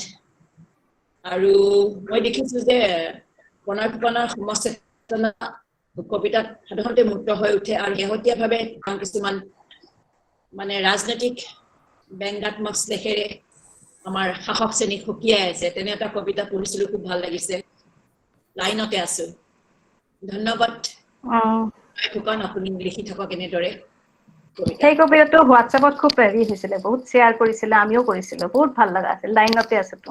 আৰু মই দেখিছো যে প্ৰণয় ফুকনৰ সমচেতনা কবিতাত সাধাৰণতে মুক্ত হৈ উঠে আৰু শেহতীয়াভাৱে কিছুমান মানে ৰাজনৈতিক ব্যংগাত্মক শ্লেষেৰে আমাৰ শাসক শ্ৰেণীক সকীয়াই আছে। তেনে এটা কবিতা পঢ়িছিলো, খুব ভাল লাগিছে। লাইনতে আছো। ধন্যবাদ ফুকন, আপুনি লিখি থাকক এনেদৰে। সেই কবিতাটো হোৱাটছএপত খুব হেৰি হৈছিলে, বহুত শ্বেয়াৰ কৰিছিলে, আমিও কৰিছিলো, বহুত ভাল লগা আছিল। লাইনতে আছোতো।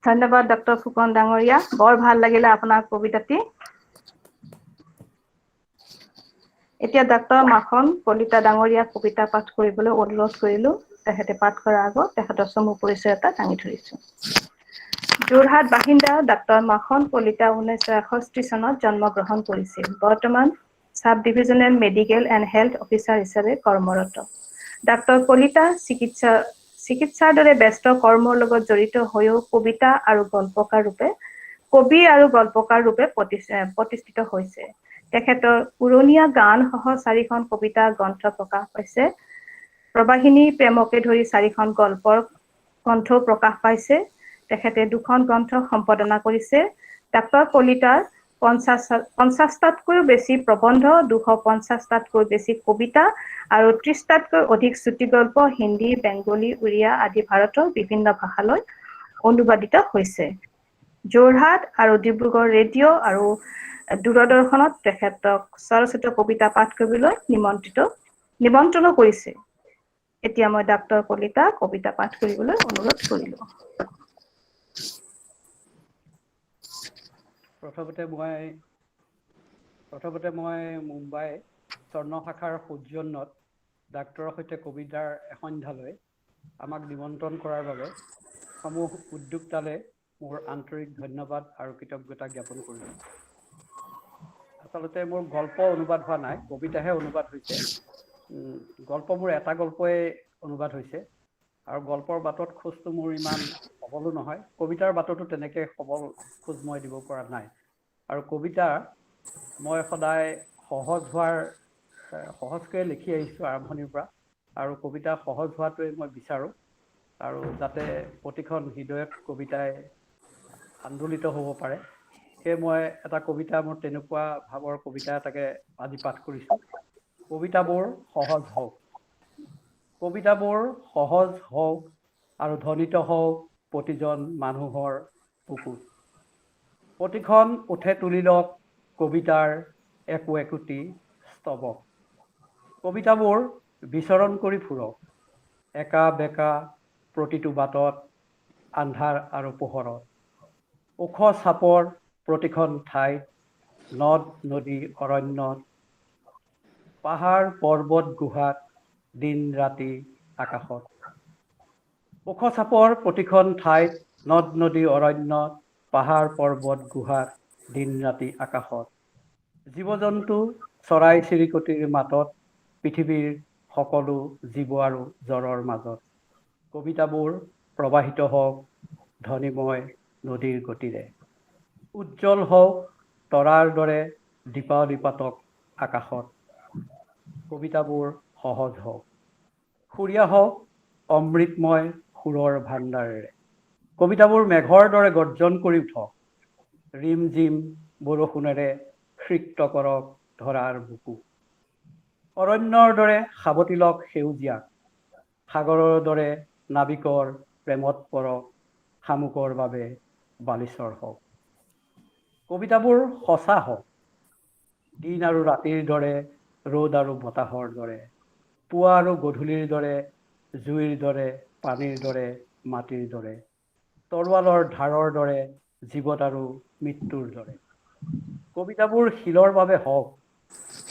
ধন্যবাদ ডক্টৰ ফুকন ডাঙৰীয়া, বৰ ভাল লাগিলে আপোনাৰ কবিতাটি। এতিয়া ডক্টৰ মাখন কলিতা ডাঙৰীয়া কবিতা পাঠ কৰিবলৈ অনুৰোধ কৰিলো। তেখেতে পাঠ কৰাৰ আগত তেখেতৰ চমু পৰিচয় এটা দাঙি ধৰিছো। যোৰহাট বাসিন্দা ডক্টৰ মাখন কলিতা 1961 চনত জন্মগ্ৰহণ কৰিছিল। বৰ্তমান sub divisional medical and health officer হিচাপে কৰ্মৰত। ডক্টৰ কলিতা চিকিৎসাৰ দৰে ব্যস্ত কৰ্মৰ লগত জড়িত হৈও কবি আৰু গল্পকাৰ ৰূপে প্ৰতিষ্ঠিত হৈছে। তেখেতৰ উৰণীয়া গান সহ 4খন কবিতা গ্ৰন্থ প্ৰকাশ পাইছে। প্ৰবাহিনী প্ৰেমকে ধৰি 4খন গল্পৰ গ্ৰন্থও প্ৰকাশ পাইছে। তেখেতে 2খন গ্ৰন্থ সম্পাদনা কৰিছে। ডক্টৰ কলিতাৰ 50টাতকৈও বেছি প্ৰবন্ধ, 250টাতকৈ বেছি কবিতা আৰু 30টাতকৈ অধিক চুটিগল্প হিন্দী, বেংগলী, উৰিয়া আদি ভাৰতৰ বিভিন্ন ভাষালৈ অনুবাদিত হৈছে। যোৰহাট আৰু ডিব্ৰুগড় ৰেডিঅ' আৰু দূৰদৰ্শনত তেখেতক স্বৰচিত কবিতা পাঠ কৰিবলৈ নিমন্ত্ৰণো কৰিছে। এতিয়া মই ডক্টৰ কলিতা কবিতা পাঠ কৰিবলৈ অনুৰোধ কৰিলো। প্ৰথমতে মই মুম্বাই স্বৰ্ণ শাখাৰ সৌজন্যত ডাক্তৰৰ সৈতে কবিতাৰ এসন্ধ্যালৈ আমাক নিমন্ত্ৰণ কৰাৰ বাবে সমূহ উদ্যোক্তালৈ মোৰ আন্তৰিক ধন্যবাদ আৰু কৃতজ্ঞতা জ্ঞাপন কৰিছোঁ। আচলতে মোৰ গল্প অনুবাদ হোৱা নাই, কবিতাহে অনুবাদ হৈছে। গল্পবোৰ এটা গল্পই অনুবাদ হৈছে আৰু গল্পৰ বাটত খোজটো মোৰ ইমান সবলো নহয়। কবিতাৰ বাটতো তেনেকৈ সবল খোজ মই দিব পৰা নাই। আৰু কবিতা মই সদায় সহজকৈ লিখি আহিছোঁ আৰম্ভণিৰ পৰা, আৰু কবিতা সহজ হোৱাটোৱে মই বিচাৰোঁ। আৰু যাতে প্ৰতিখন হৃদয়ত কবিতাই আন্দোলিত হ'ব পাৰে, সেয়ে মই এটা কবিতা, মোৰ তেনেকুৱা ভাৱৰ কবিতা এটাকে আজি পাঠ কৰিছোঁ। কবিতাবোৰ সহজ হওক। কবিতাবোৰ সহজ হওক আৰু ধ্বনিত হওক প্ৰতিজন মানুহৰ বুকুত। প্ৰতিখন ওঠে তুলি লওক কবিতাৰ একো একোটি স্তৱক। কবিতাবোৰ বিচৰণ কৰি ফুৰক একা বেকা প্ৰতিটো বাটত, আন্ধাৰ আৰু পোহৰত। ওখ চাপৰ প্ৰতিখন ঠাইত, নদ নদী অৰণ্যত, পাহাৰ পৰ্বত গুহাত, দিন ৰাতি আকাশত। ওখ চাপৰ প্ৰতিখন ঠাইত, নদ নদী অৰণ্যত, পাহাৰ পৰ্বত গুহাত, দিন ৰাতি আকাশত। জীৱ জন্তু চৰাই চিৰিকটিৰ মাতত, পৃথিৱীৰ সকলো জীৱ আৰু জড়ৰ মাজত। কবিতাবোৰ প্ৰবাহিত হওক ধ্বনিময় নদীৰ গতিৰে। উজ্জ্বল হওক তৰাৰ দৰে দীপাৱলী পাতক আকাশত। কবিতাবোৰ সহজ হওক। সুৰীয়া হওক অমৃতময় সুৰৰ ভাণ্ডাৰেৰে। কবিতাবোৰ মেঘৰ দৰে গৰ্জন কৰি উঠক। ৰিম জিম বৰষুণেৰে সিক্ত কৰক ধৰাৰ বুকু। অৰণ্যৰ দৰে সাৱটি লওক সেউজীয়াক। সাগৰৰ দৰে নাবিকৰ প্ৰেমত পৰক, শামুকৰ বাবে বালিচৰ হওক। কবিতাবোৰ সঁচা হওক। দিন আৰু ৰাতিৰ দৰে, ৰ'দ আৰু বতাহৰ দৰে, পুৱা আৰু গধূলিৰ দৰে, জুইৰ দৰে, পানীৰ দৰে, মাটিৰ দৰে, তৰোৱালৰ ধাৰৰ দৰে, জীৱত আৰু মৃত্যুৰ দৰে। কবিতাবোৰ শিলৰ বাবে হওক,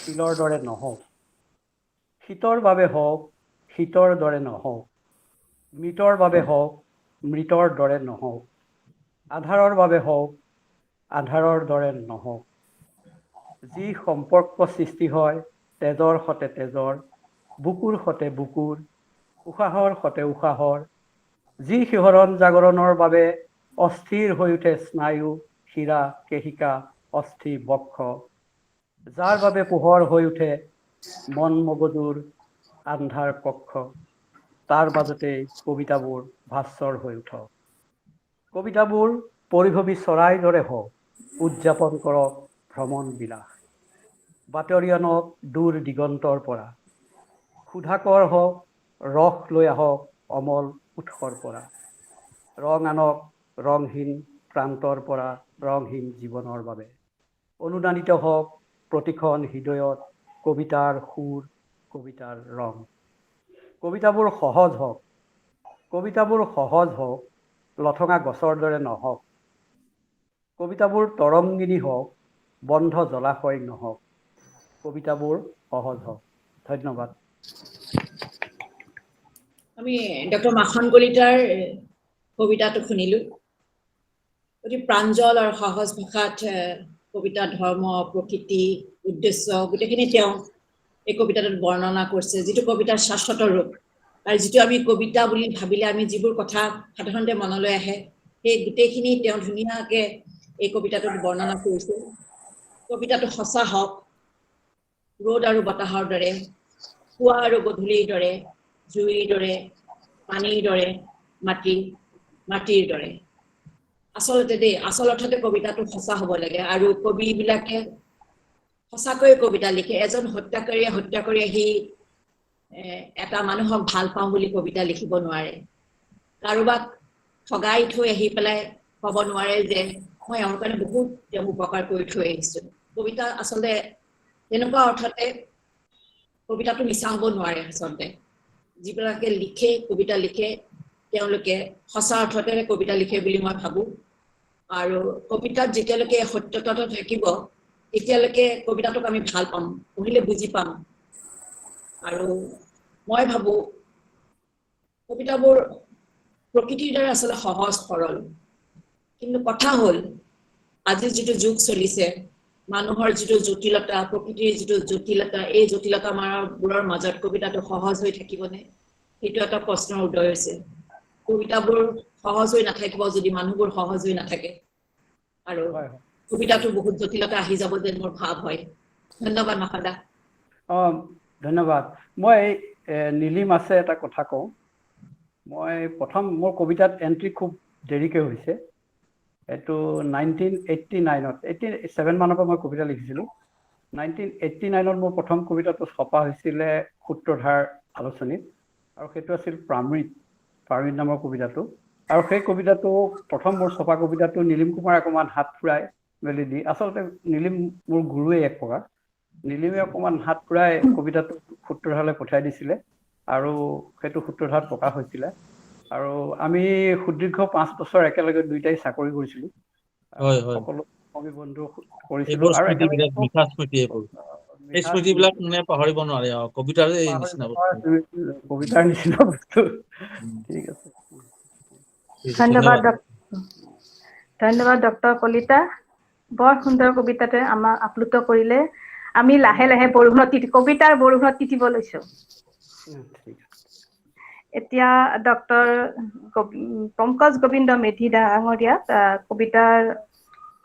শিলৰ দৰে নহওক। শীতৰ বাবে হওক, শীতৰ দৰে নহওক। মৃতৰ বাবে হওক, মৃতৰ দৰে নহওক। আধাৰৰ বাবে হওক, আধাৰৰ দৰে নহওক। যি সম্পৰ্ক সৃষ্টি হয় তেজৰ সতে তেজৰ, বুকুৰ সতে বুকুৰ, উশাহৰ সতে উশাহৰ, যি শিহৰণ জাগৰণৰ বাবে অস্থিৰ হৈ উঠে স্নায়ু, শিৰা, কেশিকা, অস্থি, বক্ষ, যাৰ বাবে পোহৰ হৈ উঠে মন মগজুৰ আন্ধাৰ কক্ষ, তাৰ মাজতেই কবিতাবোৰ ভাস্বৰ হৈ উঠক। কবিতাবোৰ পৰিভৱী চৰাইৰ দৰে হওক, উদযাপন কৰক ভ্ৰমণ বিলাস। বাতৰি আনক দূৰ দিগন্তৰ পৰা, সুধাকৰ হওক, ৰস লৈ আহক অমল উৎসৰ পৰা। ৰং আনক ৰংহীন প্ৰান্তৰ পৰা, ৰংহীন জীৱনৰ বাবে। অনুদানিত হওক প্ৰতিখন হৃদয়ত কবিতাৰ সুৰ, কবিতাৰ ৰং। কবিতাবোৰ সহজ হওক, কবিতাবোৰ সহজ হওক, লঠঙা গছৰ দৰে নহওক। কবিতাবোৰ তৰংগিনী হওক, বন্ধ জলাশয় নহওক। কবিতাবোৰ সহজ হওক। ধন্যবাদ। আমি ডক্টৰ মাখন কলিতাৰ কবিতাটো শুনিলো। অতি প্ৰাঞ্জল আৰু সহজ ভাষাত কবিতা ধৰ্ম, প্ৰকৃতি, উদ্দেশ্য গোটেইখিনি তেওঁ এই কবিতাটোত বৰ্ণনা কৰিছে, যিটো কবিতাৰ শাশ্বত ৰূপ। আৰু যিটো আমি কবিতা বুলি ভাবিলে আমি যিবোৰ কথা সাধাৰণতে মনলৈ আহে, সেই গোটেইখিনি তেওঁ ধুনীয়াকৈ এই কবিতাটোত বৰ্ণনা কৰিছে। কবিতাটো সঁচা হওক, ৰ'দ আৰু বতাহৰ দৰে, পুৱা আৰু গধূলিৰ দৰে, জুইৰ দৰে, পানীৰ দৰে, মাটিৰ দৰে। আচল অৰ্থতে কবিতাটো সঁচা হ'ব লাগে। আৰু কবিবিলাকে সঁচাকৈয়ে কবিতা লিখে। এজন হত্যাকাৰীয়ে হত্যা কৰি আহি এটা মানুহক ভাল পাওঁ বুলি কবিতা লিখিব নোৱাৰে। কাৰোবাক ঠগাই থৈ আহি পেলাই ক'ব নোৱাৰে যে মই এওঁৰ কাৰণে বহুত তেওঁক উপকাৰ কৰি থৈ আহিছোঁ। কবিতা আচলতে তেনেকুৱা অৰ্থতে কবিতাটো মিছা হ'ব নোৱাৰে। আচলতে যিবিলাকে লিখে, কবিতা লিখে, তেওঁলোকে সঁচা অৰ্থতে কবিতা লিখে বুলি মই ভাবোঁ। আৰু কবিতাত যেতিয়ালৈকে সত্যতাটো থাকিব, তেতিয়ালৈকে কবিতাটোক আমি ভাল পাম, পঢ়িলে বুজি পাম। আৰু মই ভাবোঁ কবিতাবোৰ প্ৰকৃতিৰ দ্বাৰা আচলতে সহজ সৰল। কিন্তু কথা হ'ল, আজিৰ যিটো যুগ চলিছে, মানুহৰ যিটো জটিলতা, প্ৰকৃতিৰ যিটো জটিলতা, এই জটিলতাবোৰৰ মাজত কবিতাটো সহজ হৈ থাকিবনে, সেইটো এটা প্ৰশ্নৰ উদয় হৈছে। কবিতাবোৰ সহজ হৈ নাথাকিব যদি মানুহবোৰ সহজ হৈ নাথাকে। আৰু কবিতাটো বহুত জটিলতা আহি যাব যেন মোৰ ভাৱ হয়। ধন্যবাদ মাফাদা। ধন্যবাদ। মই নীলিম আছে এটা কথা কওঁ। মই প্ৰথম মোৰ কবিতাত এণ্ট্ৰি খুব দেৰিকৈ হৈছে। এইটো 1989ত 87 মানৰ পৰা মই কবিতা লিখিছিলোঁ। 1989ত মোৰ প্ৰথম কবিতাটো ছপা হৈছিলে সূত্ৰধাৰ আলোচনীত, আৰু সেইটো আছিল প্ৰামৃত নামৰ কবিতাটো। আৰু সেই কবিতাটো প্ৰথম মোৰ ছপা কবিতাটো নীলিম কুমাৰ অকণমান হাত ফুৰাই মেলি দি, আচলতে নীলিম মোৰ গুৰুৱে এক প্ৰকাৰ। নীলিমে অকণমান হাত ফুৰাই কবিতাটো সূত্ৰধাৰলৈ পঠিয়াই দিছিলে, আৰু সেইটো সূত্ৰধাৰত প্ৰকাশ হৈছিলে। আৰু আমি সুদীৰ্ঘ 5 বছৰ একেলগে দুইটাই চাকৰি কৰিছিলোঁ। সকলো কবি বন্ধু কৰিছিলোঁ। এইবোৰ আৰু স্মৃতি একেলগে বিৰাট মিঠা স্মৃতি এইবোৰ। এই স্মৃতিবিলাক মানে পাহৰিব নোৱাৰে। কবিতাৰ এই নিচিনা বস্তু। কবিতাৰ নিচিনা বস্তু। ঠিক আছে। ধন্যবাদ ডক্টৰ কলিতা। বৰ সুন্দৰ কবিতাতে আমাক আপ্লুত কৰিলে। আমি লাহে লাহে কবিতাৰ বৰষুণত তিতিব লৈছো। এতিয়া ডক্টৰ পংকজ গোবিন্দ মেধি ডাঙৰীয়াক কবিতাৰ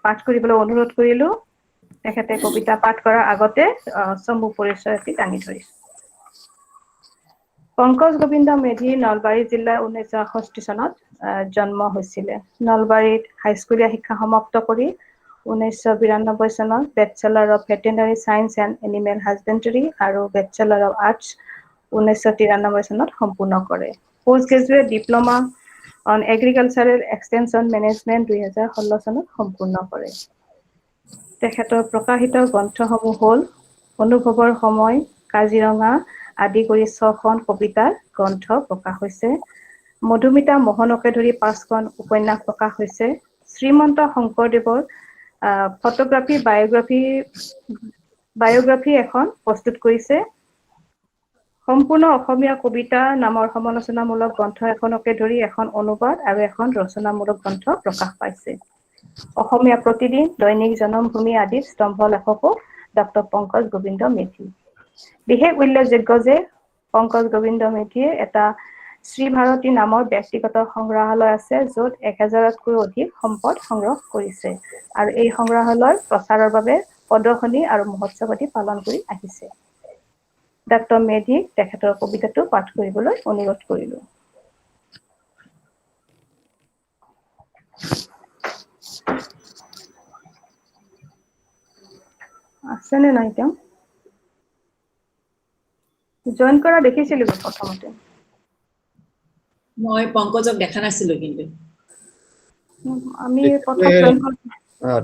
পাঠ কৰিবলৈ অনুৰোধ কৰিলো। তেখেতে কবিতা পাঠ কৰাৰ আগতে চমু পৰিচয় এটি দাঙি ধৰিছে। পংকজ গোবিন্দ মেধি নলবাৰী জিলাৰ 1968 চনত জন্ম হৈছিলে। নলবাৰীত হাইস্কুলীয়া শিক্ষা সমাপ্ত কৰি 1992 চনত bachelor of veterinary science and animal husbandry আৰু বেচেলাৰ অফ আৰ্টছ 1993 চনত সম্পূৰ্ণ কৰে। Post graduate diploma on agricultural extension management 2016 চনত সম্পূৰ্ণ কৰে। তেখেতৰ প্ৰকাশিত গ্ৰন্থসমূহ হ'ল অনুভৱৰ সময়, কাজিৰঙা আদি কৰি 6খন কবিতাৰ গ্ৰন্থ প্ৰকাশ হৈছে। মধুমিতা মোহনকে ধৰি 5খন উপন্যাস প্ৰকাশ হৈছে। শ্ৰীমন্ত শংকৰদেৱৰ ফটোগ্ৰাফী বায়োগ্ৰাফী এখন প্ৰস্তুত কৰিছে। সম্পূৰ্ণ অসমীয়া কবিতা নামৰ সমালোচনামূলক গ্ৰন্থ এখনকে ধৰি এখন অনুবাদ আৰু এখন ৰচনামূলক গ্ৰন্থ প্ৰকাশ পাইছে। অসমীয়া প্ৰতিদিন, দৈনিক জনমভূমি আদিত স্তম্ভ লেখকো ডক্টৰ পংকজ গোবিন্দ মেধি। বিশেষ উল্লেখযোগ্য যে পংকজ গোবিন্দ মেধিৰ এটা শ্ৰী ভাৰতী নামৰ ব্যক্তিগত সংগ্ৰহালয় আছে, য'ত 1000তকৈও অধিক সম্পদ সংগ্ৰহ কৰিছে আৰু এই সংগ্ৰহালয়ৰ প্ৰচাৰৰ বাবে প্ৰদৰ্শনী আৰু মহোৎসৱ আদি পালন কৰি আহিছে। ডাক্তৰ মেধিক তেখেতৰ কবিতাটো পাঠ কৰিবলৈ অনুৰোধ কৰিলোঁ। আছেনে নাই তেওঁ? জইন কৰা দেখিছিলোঁ প্ৰথমতে। মই পংকজক দেখা নাছিলো কিন্তু। আমি প্ৰথম জইন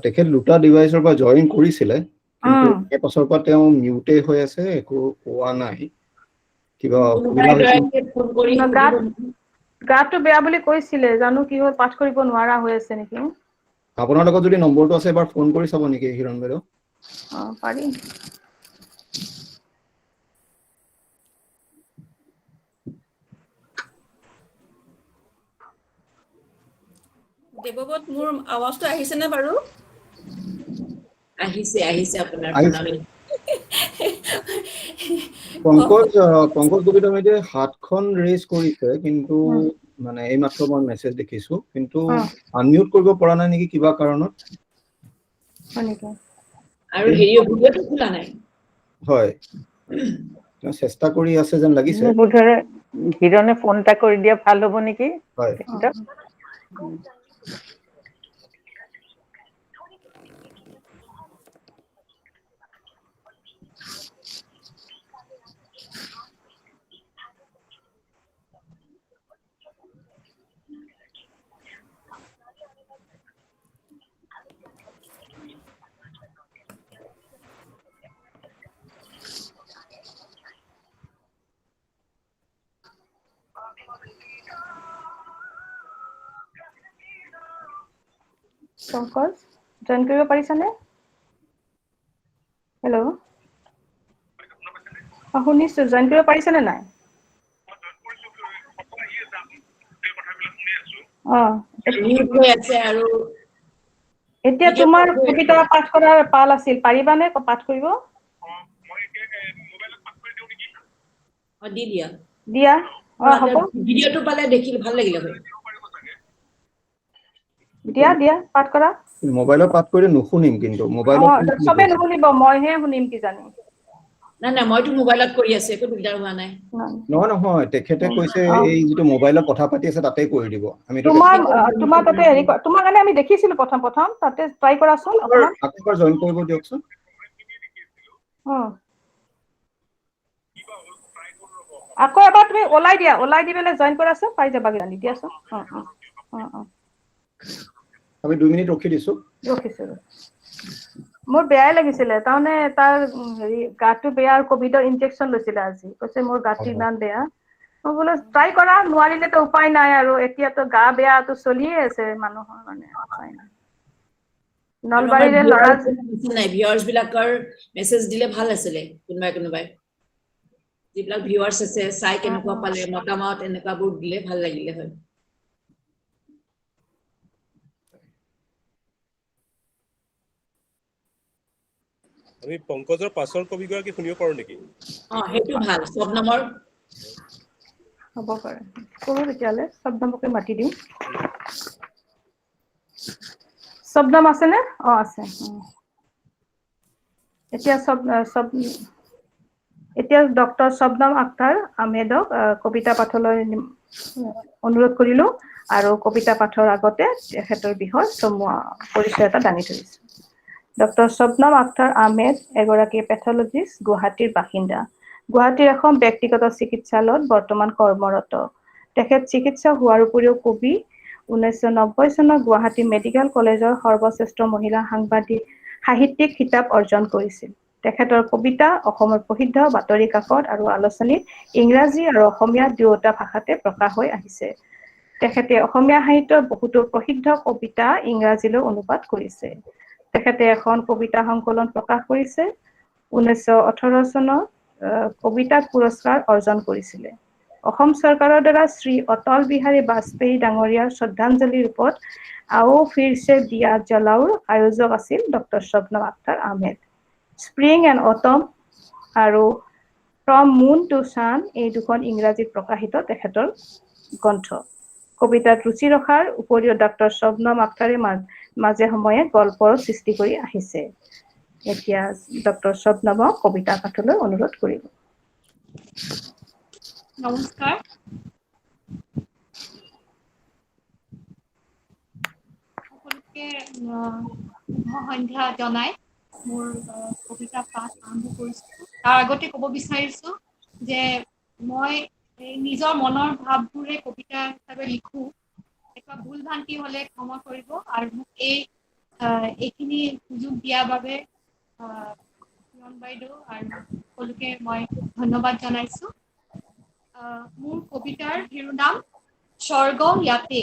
তেখেত দুটা ডিভাইচৰ পৰা জইন কৰিছিলে, কিন্তু এক বছৰৰ পৰা তেওঁ মিউটে হৈ আছে, একো কোৱা নাই। কিবা অসুবিধা হৈছে? ফোন কৰি গাটো বেয়া বুলি কৈছিলে, জানো কি হ'ল, পাঠ কৰিব নোৱাৰা হৈ আছে নেকি। আপোনাৰ লগত যদি নম্বৰটো আছে এবাৰ ফোন কৰি চাব নেকি হিৰণ বাইদেউ? পাৰি। দেৱব্ৰত, মোৰ আৱাজটো আহিছেনে বাৰু? আহিছে আপোনাৰ আহিছে। পংকজ গোবিন্দ মেধিয়ে 7খন ৰেজ কৰিছে, কিন্তু মানে এই মাত্ৰ মই মেছেজ দেখিছো, কিন্তু আনমিউট কৰিব পৰা নাই নেকি কিবা কাৰণত। আৰু ভিডিঅ'টো খোলা নাই। হয়, চেষ্টা কৰি আছে যেন লাগিছে। বোধহয় হিৰণে ফোন এটা কৰি দিয়া ভাল হ'ব নেকি? হয়। পংকজ, জইন কৰিব পাৰিছানে? হেল্ল', শুনিছো, জইন কৰিব পাৰিছানে নাই? এতিয়া তোমাৰ কবিতা পাঠ কৰাৰ পাল আছিল, পাৰিবানে পাঠ কৰিব? দি দিয়া। দিয়া, হ'ব। ভিডিঅ'টো পালে দেখিলে ভাল লাগিলে হয়। দিয়া, পাঠ কৰা। মোবাইলত পাঠ কৰি নুশুনিম, কিন্তু মোবাইলত চবে নুশুনিব, মইহে শুনিম কিজানি। নাই, মইতো মোবাইলত কৰি আছো, একো দিগদাৰ হোৱা নাই। নহয়, তেখেতে কৈছে এই যিটো মোবাইলত কথা পাতি আছে তাতে কৰি দিব। তোমাৰ তাতে হেৰি, তোমাৰ কাৰণে আমি দেখিছিলো প্ৰথম তাতে ট্ৰাই কৰাচোন। আকৌ জইন কৰিব দিয়কচোন। আকৌ এবাৰ তুমি ওলাই দি পেলাই জইন কৰাচোন, পাই যাবা কিজানি, দিয়াচোন। আমি 2 মিনিট ৰখিছো। মোৰ বেয়াই লাগিছিলে, তাৰমানে তাৰ হেৰি গাটো বেয়া, কভিডৰ ইনজেকচন লৈছিলে আজি, কৈছে মোৰ গাটো ইমান বেয়া। মই বোলো ট্ৰাই কৰা, নোৱাৰিলেতো উপায় নাই আৰু, এতিয়াতো গা বেয়াটো চলিয়ে আছে মানুহৰ, মানে উপায় নাই। নলবাৰীৰে ল'ৰা ভিউৱাৰ্ছ বিলাকৰ মেছেজ দিলে ভাল আছিলে, কোনোবাই যিবিলাক ভিউৱাৰ্ছ আছে, চাই কেনেকুৱা পালে, মতামত এনেকুৱাবোৰ দিলে ভাল লাগিলে হয়। আমি পংকজৰ পাছৰ কবিগৰাকী শুনিব পাৰো নেকি? সেইটো ভাল, শবনমৰ হ'ব পাৰে, কৰো তেতিয়াহ'লে, শবনমকে মাতি দিওঁ। শবনম আছেনে? আছে। এতিয়া ডক্টৰ শবনম আখতাৰ আহমেদক কবিতা পাঠলৈ অনুৰোধ কৰিলো, আৰু কবিতা পাঠৰ আগতে তেখেতৰ বিষয় চমুৱা পৰিচয় এটা দাঙি ধৰিছো। ডক্টৰ শবনম আখতাৰ আহমেদ এগৰাকী পেথলজিষ্ট, গুৱাহাটীৰ বাসিন্দা। গুৱাহাটীৰ এখন ব্যক্তিগত চিকিৎসালয়ত বৰ্তমান কৰ্মৰত। তেখেত চিকিৎসক হোৱাৰ উপৰিও কবি, 1990 চনত গুৱাহাটী মেডিকেল কলেজৰ সৰ্বশ্ৰেষ্ঠ মহিলা সাহিত্যিক খিতাপ অৰ্জন কৰিছিল। তেখেতৰ কবিতা অসমৰ প্ৰসিদ্ধ বাতৰি কাকত আৰু আলোচনীত ইংৰাজী আৰু অসমীয়া দুয়োটা ভাষাতে প্ৰকাশ হৈ আহিছে। তেখেতে অসমীয়া সাহিত্যৰ বহুতো প্ৰসিদ্ধ কবিতা ইংৰাজীলৈ অনুবাদ কৰিছে। তেখেতে এখন কবিতা সংকলন প্ৰকাশ কৰিছে। 1918 চনত কবিতা পুৰস্কাৰ অৰ্জন কৰিছিলে। অসম চৰকাৰৰ দ্বাৰা শ্ৰী অটল বিহাৰী বাজপেয়ী ডাঙৰীয়াৰ শ্ৰদ্ধাঞ্জলি ৰূপত আও ফিৰছে দিয়া জলাওৰ আয়োজক আছিল doctor Shabnam Akhtar Ahmed. Spring and autumn আৰু ফ্ৰম মুন টু ছান এই দুখন ইংৰাজীত প্ৰকাশিত তেখেতৰ গ্ৰন্থ। কবিতাত ৰুচি ৰখাৰ উপৰিও ডক্টৰ শবনম আখতাৰে মাজে সময়ে গল্পৰ সৃষ্টি কৰি আহিছে। এতিয়া ডক্টৰ শবনমক কবিতা পাঠলৈ অনুৰোধ কৰিব। নমস্কাৰ। সকলোকে শুভ সন্ধ্যা জনাই মোৰ কবিতা পাঠ আৰম্ভ কৰিছো। তাৰ আগতে ক'ব বিচাৰিছো যে মই নিজৰ মনৰ ভাৱবোৰে কবিতা হিচাপে লিখো। এটা ভুল ভ্ৰান্তি হলে ক্ষমা কৰিব আৰু মোক এইখিনি সুযোগ দিয়াৰ বাবে কিৰণ বাইদেউ আৰু সকলোকে মই ধন্যবাদ জনাইছো। মোৰ কবিতাৰ শিৰোনাম স্বৰ্গ ইয়াতে।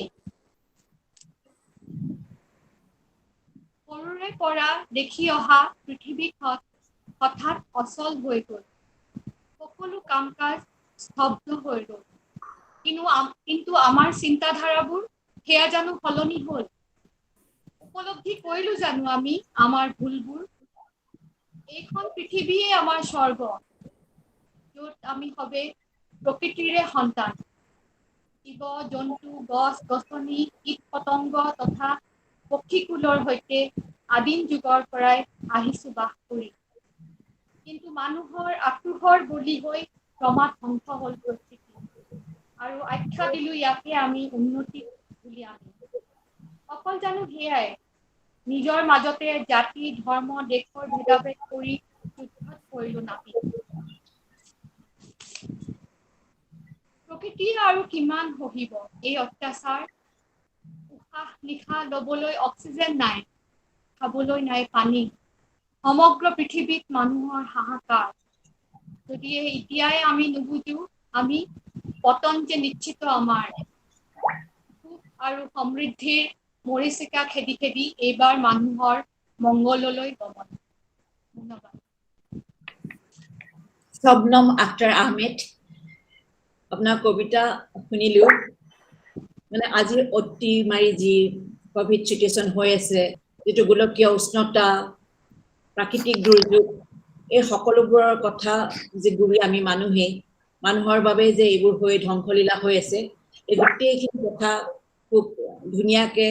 সৰুৰে পৰা দেখি অহা পৃথিৱীখন হঠাৎ অচল হৈ গ'ল। সকলো কাম কাজ স্তব্ধ হৈ গ'ল। কিন্তু আমাৰ চিন্তাধাৰাবোৰ সেয়া জানো সলনি হ'ল? উপলব্ধি কৰিলো জানো আমি আমাৰ ভুলবোৰ? এইখন পৃথিৱীয়ে আমাৰ স্বৰ্গ, য'ত আমি সবে প্ৰকৃতিৰে সন্তান। জীৱ জন্তু গছ গছনি কীট পতংগ তথা পক্ষীকুলৰ সৈতে আদিম যুগৰ পৰাই আহিছো বাস কৰি। কিন্তু মানুহৰ আক্ৰোহৰ বলি হৈ ক্ৰমাৎ ধ্বংস হ'ল প্ৰকৃতি। আৰু আখ্যা দিলো ইয়াকে আমি উন্নতি বুলি আমি। অকল জানো সেয়াই? নিজৰ মাজতে জাতি ধৰ্ম দেশৰ ভেদাভেদ কৰি যুদ্ধত কৰিলো নামি। প্ৰকৃতিয়ে আৰু কিমান সহিব এই অত্যাচাৰ? উশাহ নিশাহ লবলৈ অক্সিজেন নাই, খাবলৈ নাই পানী। সমগ্ৰ পৃথিৱীত মানুহৰ হাহাকাৰ। যদি এতিয়াই আমি নুবুজো আমি পতন যে নিশ্চিত আমাৰ। সুখ আৰু সমৃদ্ধিৰ মৰিচিকা খেদি খেদি এইবাৰ মানুহৰ মংগললৈ গমন। ধন্যবাদ। শবনম আখতাৰ আহমেদ, আপোনাৰ কবিতা শুনিলো। মানে আজিৰ অতিমাৰী যি কভিড চিটুৱেশ্যন হৈ আছে, যিটো গোলকীয় উষ্ণতা, প্ৰাকৃতিক দুৰ্যোগ, এই সকলোবোৰৰ কথা যে বুজি আমি মানুহৰ বাবে যে এইবোৰ হৈ ধ্বংসলীলা হৈ আছে, এই গোটেইখিনি কথা খুব ধুনীয়াকে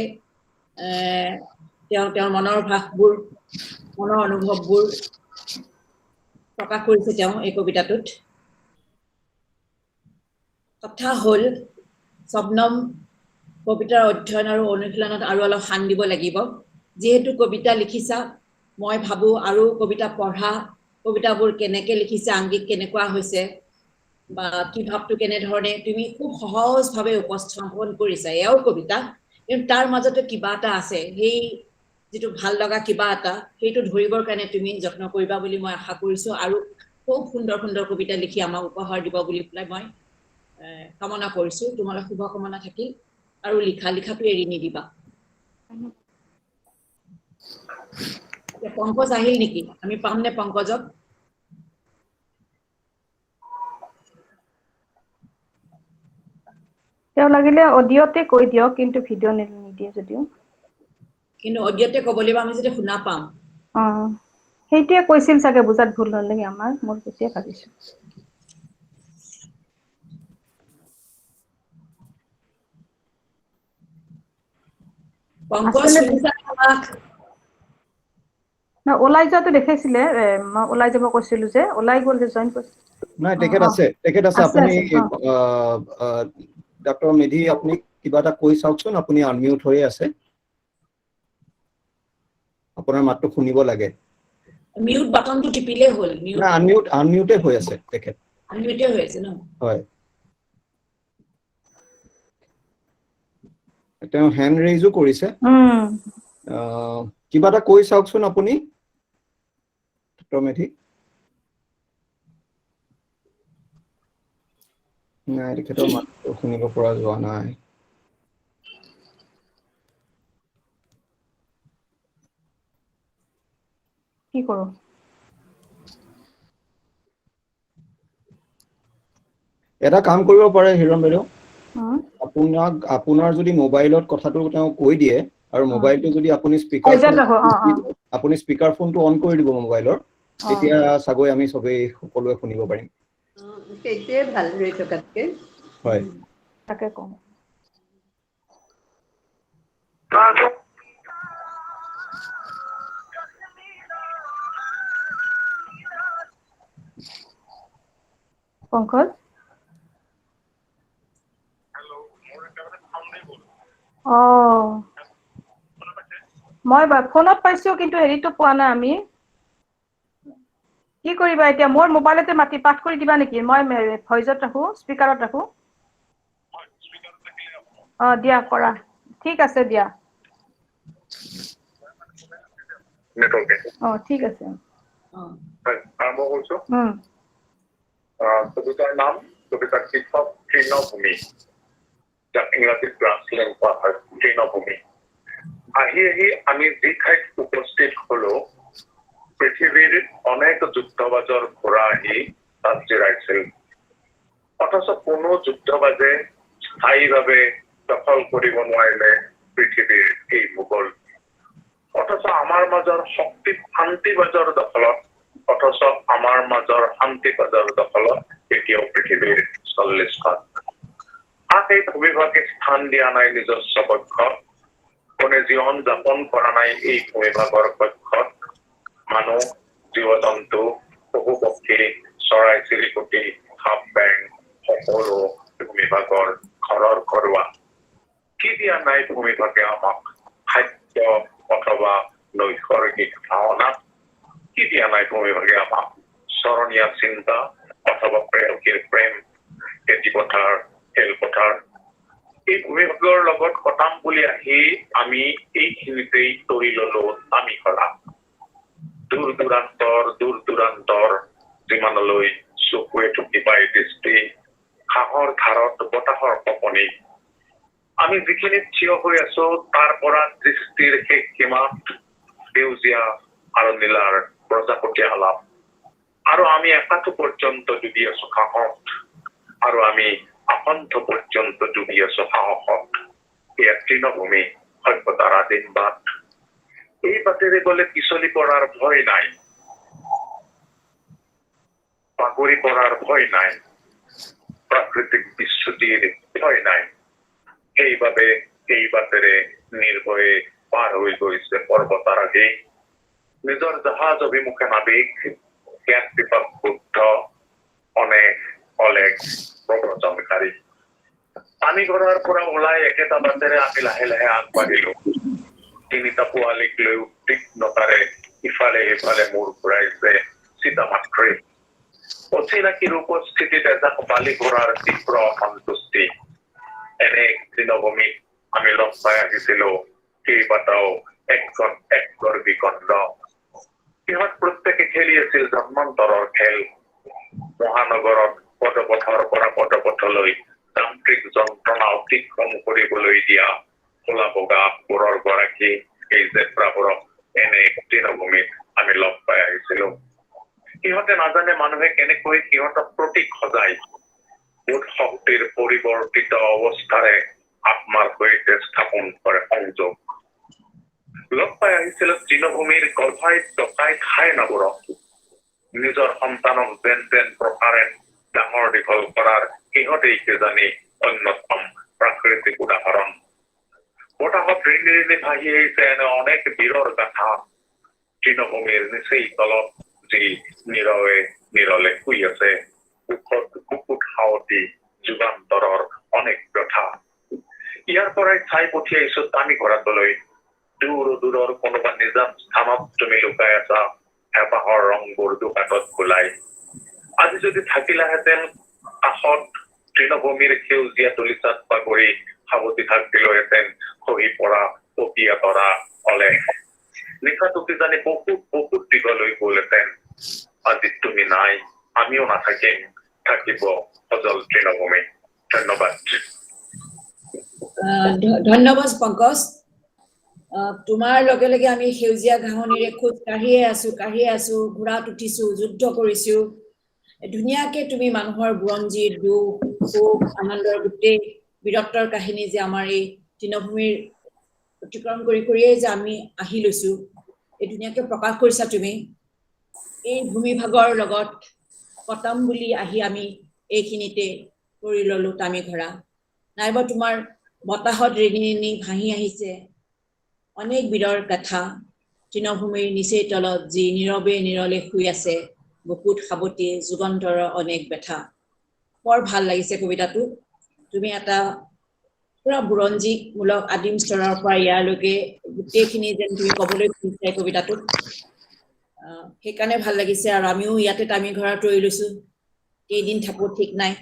তেওঁৰ মনৰ ভাষবোৰ, মনৰ অনুভৱবোৰ প্ৰকাশ কৰিছে তেওঁ এই কবিতাটোত। কথা হ'ল শবনম কবিতাৰ অধ্যয়ন আৰু অনুশীলনত আৰু অলপ শান দিব লাগিব। যিহেতু কবিতা লিখিছা, মই ভাবো আৰু কবিতা পঢ়া, কবিতাবোৰ কেনেকে লিখিছা, আংগিক কেনেকুৱা হৈছে বা কি ভাৱটো কেনেধৰণে তুমি খুব সহজভাৱে উপস্থাপন কৰিছা। এয়াও কবিতা, কিন্তু তাৰ মাজতে কিবা এটা আছে, সেই যিটো ভাল লগা কিবা এটা, সেইটো ধৰিবৰ কাৰণে তুমি যত্ন কৰিবা বুলি মই আশা কৰিছো। আৰু খুব সুন্দৰ সুন্দৰ কবিতা লিখি আমাক উপহাৰ দিব বুলি পেলাই মই কামনা কৰিছো। তোমালৈ শুভকামনা থাকিল। আৰু লিখাটো এৰি নিদিবা। পংকজ আহিল নেকি? আমি পামনে পংকজক? তেওঁ লাগিলে অডিঅ'তে কৈ দিয়ক, কিন্তু ভিডিঅ' নিদিয়ে যদিও। কিন্তু অডিঅ'তে ক'ব লাগিব, আমি যদি শুনা পাম। সেইটোৱে কৈছিল চাগে, বুজাত ভুল হ'ল নেকি আমাৰ, মই তেতিয়া ভাবিছো। পংকজ শুনিছা আমাক? ওলাই যোৱাটো দেখাইছিলে, মই ওলাই যাব কৈছিলো যে, ওলাই গ'ল যে জইন কৰিছিল। নাই, তেখেত আছে আপুনি ডক্টৰ মেধি, আপুনি কিবা এটা কৈ চাওকচোন। আপুনি আনমিউট হৈ আছে, আপোনাৰ মাতটো শুনিব লাগে। মিউট বাটনটো টিপিলে হ'ল। না, আনমিউটে হৈ আছে তেখেত। আনমিউটে হৈ আছে ন? হয়, তেওঁ হেণ্ড ৰেইজো কৰিছে। কিবা এটা কৈ চাওকচোন আপুনি ডক্টৰ মেধি। নাই, তেখেতৰ মাতটো শুনিব পৰা যোৱা নাই। কি কৰো? এটা কাম কৰিব পাৰে হিৰণ বাইদেউ, আপোনাৰ যদি মোবাইলত কথাটো তেওঁ কৈ দিয়ে, আৰু মোবাইলটো যদি আপুনি স্পীকাৰ ফোনটো অন কৰি দিব মোবাইলৰ, তেতিয়া চাগৈ আমি সকলোৱে শুনিব পাৰিম। সেইটোৱে ভাল ৰৈ থকাতকে। হয় তাকে কওঁ। পংকজ মই ফোনত পাইছো কিন্তু হেৰিটো পোৱা নাই আমি। কি কৰিবা এতিয়া? মোৰ মোবাইলতে মাতি পাঠ কৰি দিবা নেকি? মই ভইচত ৰাখো, স্পীকাৰত ৰাখো। দিয়া কৰা। ঠিক আছে দিয়া। ঠিক আছে। আৰম্ভ কৰিছো। কবিতাৰ নাম কবিতাৰ শীৰ্ষক তৃণভূমি, যাক ইংৰাজীত গ্ৰাছলেণ্ড কোৱা হয়। তৃণভূমি। আহি আহি আমি যি ঠাইত উপস্থিত হলো, পৃথিৱীৰ অনেক যুদ্ধবাজৰ ঘোঁৰা আহি তাত জিৰাইছিল। অথচ কোনো যুদ্ধবাজে স্থায়ীভাৱে দখল কৰিব নোৱাৰিলে পৃথিৱীৰ এই ভূগোল। অথচ আমাৰ মাজৰ শান্তিবাজৰ দখলত এতিয়াও পৃথিৱীৰ 40খন। তাত এই ভূমিভাগে স্থান দিয়া নাই নিজস্ব পক্ষত। কোনে জীৱন যাপন কৰা নাই এই ভূমিভাগৰ পক্ষত। মানুহ, জীৱ-জন্তু, পশু পক্ষী, চৰাই চিৰিকটি, সাপ বেং সকলো ভূমিভাগৰ ঘৰৰ ঘৰুৱা। কি দিয়া নাই ভূমিভাগে আমাক? খাদ্য অথবা নৈসৰ্গিক ভাৱনা। কি দিয়া নাই ভূমিভাগে আমাক? চৰণীয়া চিন্তা অথবা প্ৰেয়সীৰ প্ৰেম, খেতিপথাৰ, খেলপথাৰ। এই ভূমিভাগৰ লগত কটাম বুলি আহি আমি এইখিনিতেই তৰি ললো আমি কৰা। দূৰ দূৰান্তৰ যিমানলৈ চকুৱে ঢুকি পাই দৃষ্টি, ঘাঁহৰ ধাৰত বতাহৰ কঁপনি। আমি যিখিনিত থিয় হৈ আছো তাৰ পৰা দৃষ্টিৰ শেষ সীমাত সেউজীয়া আৰু নীলাৰ প্ৰজাপতীয় আলাপ। আৰু আমি একাঠু পৰ্যন্ত ডুবি আছো ঘাঁহত, আৰু আমি আকণ্ঠ পৰ্যন্ত ডুবি আছো সাহসত। এয়া তৃণভূমি, সভ্যতাৰ আদিম বাট। এই বাটেৰে গলে পিছলি পৰাৰ ভয় নাই, পাহৰি পৰাৰ ভয় নাই, প্ৰাকৃতিক বিচ্যুতিৰ ভয় নাই। সেইবাবে এই বাটেৰে নিৰ্ভয়ে পাৰ হৈ গৈছে পৰ্বতাৰাধি। নিজৰ জাহাজ অভিমুখে নাবিক, জ্ঞান পিপাসু বুদ্ধ, অনেক প্ৰব্ৰজনকাৰী। পানী ঘৰৰ পৰা ওলাই একেটা বাটেৰে আমি লাহে লাহে আগবাঢ়িলো। তিনিটা পোৱালীক লৈ উদ্বিগ্নতাৰে ইফালে সিফালে মূৰ ঘূৰাইছে চিতামাতৃ। অচিনাকিৰ উপস্থিতিত এজাক বালি ঘোঁৰাৰ তীব্ৰ অসন্তুষ্টি। এনে তৃণভূমিত আমি লগ পাই আহিছিলো কেইবাটাও একগৰ্বী কণ্ড। সিহঁত প্ৰত্যেকে খেলি আছিল জন্মান্তৰৰ খেল। মহানগৰত পদপথৰ পৰা পদপথলৈ যান্ত্ৰিক যন্ত্ৰণা অতিক্ৰম কৰিবলৈ দিয়া ক'লা বগা পোৰৰ গৰাকী এই জেব্ৰাবোৰক এনে তৃণভূমিত আমি লগ পাই আহিছিলো। সিহঁতে নাজানে মানুহে কেনেকৈ সিহঁতক প্ৰতীক সজায়। বোধ শক্তিৰ পৰিৱৰ্তিত অৱস্থাৰে আত্মাৰ সৈতে স্থাপন কৰে সংযোগ। লগ পাই আহিছিল তৃণভূমিৰ গৰ্ভাই ডকাই খাই নাবোৰক। নিজৰ সন্তানক যেন তেন প্ৰকাৰে ডাঙৰ দীঘল কৰাৰ সিহঁতেই কিজানি অন্যতম প্ৰাকৃতিক উদাহৰণ। বতাহত ৰিণি ৰিণি ভাহি আহিছে এনে অনেক বীৰৰ গাথা। তৃণভূমিৰ নিচেই তলত যি নিৰলে শুই আছে, বুকুত সাৱটি যুগান্তৰৰ অনেক কথা। ইয়াৰ পৰাই চাই পঠিয়াইছো টানি ঘোঁৰাটোলৈ। দূৰৰ কোনোবা নিজান স্থানত তুমি লুকাই আছা হেঁপাহৰ ৰংবোৰ দুকাটত গোলাই। আজি যদি থাকিলাহেঁতেন কাষত তৃণভূমিৰ সেউজীয়া দলিচাত বাগৰি সাৱটি থাকিলোহেঁতেন খহি পৰা পপীয়া তৰা অলেখ। নিশাটো কিজানি বহুত দীঘলৈ গ'লহেঁতেন। আজি তুমি নাই, আমিও নাথাকিম, থাকিব সজল তৃণভূমি। ধন্যবাদ। ধন্যবাদ পংকজ। তোমাৰ লগে লগে আমি সেউজীয়া ঘাঁহনিৰে খোজ কাঢ়িয়ে আছো, ঘোঁৰাত উঠিছো, যুদ্ধ কৰিছো। ধুনীয়াকে তুমি মানুহৰ বুৰঞ্জীৰ দুখ সুখ আনন্দৰ গোটেই বীৰত্বৰ কাহিনী যে আমাৰ এই তৃণভূমিৰ অতিক্ৰম কৰিয়ে যে আমি আহি লৈছো, এই ধুনীয়াকে প্ৰকাশ কৰিছা তুমি। এই ভূমিভাগৰ লগত কটাম বুলি আহি আমি এইখিনিতে কৰি ললো টামি ঘৰা নাইবা তোমাৰ বতাহত ৰিঙি ৰিঙি ভাহি আহিছে অনেক বীৰৰ কথা তৃণভূমিৰ নিচেই তলত যি নীৰৱে নিৰলে শুই আছে বুকুত সাৱটি যুগন্তৰৰ অনেক ব্যথা বৰ ভাল লাগিছে কবিতাটো তুমি এটা পুৰা বুৰঞ্জীমূলক আদিম স্তৰৰ পৰা ইয়ালৈকে গোটেইখিনি যেন তুমি ক'বলৈ বিচাৰিছা কবিতাটোত সেইকাৰণে ভাল লাগিছে আৰু আমিও ইয়াতে টামি ঘৰত ৰৈ লৈছো কেইদিন থাকো ঠিক নাই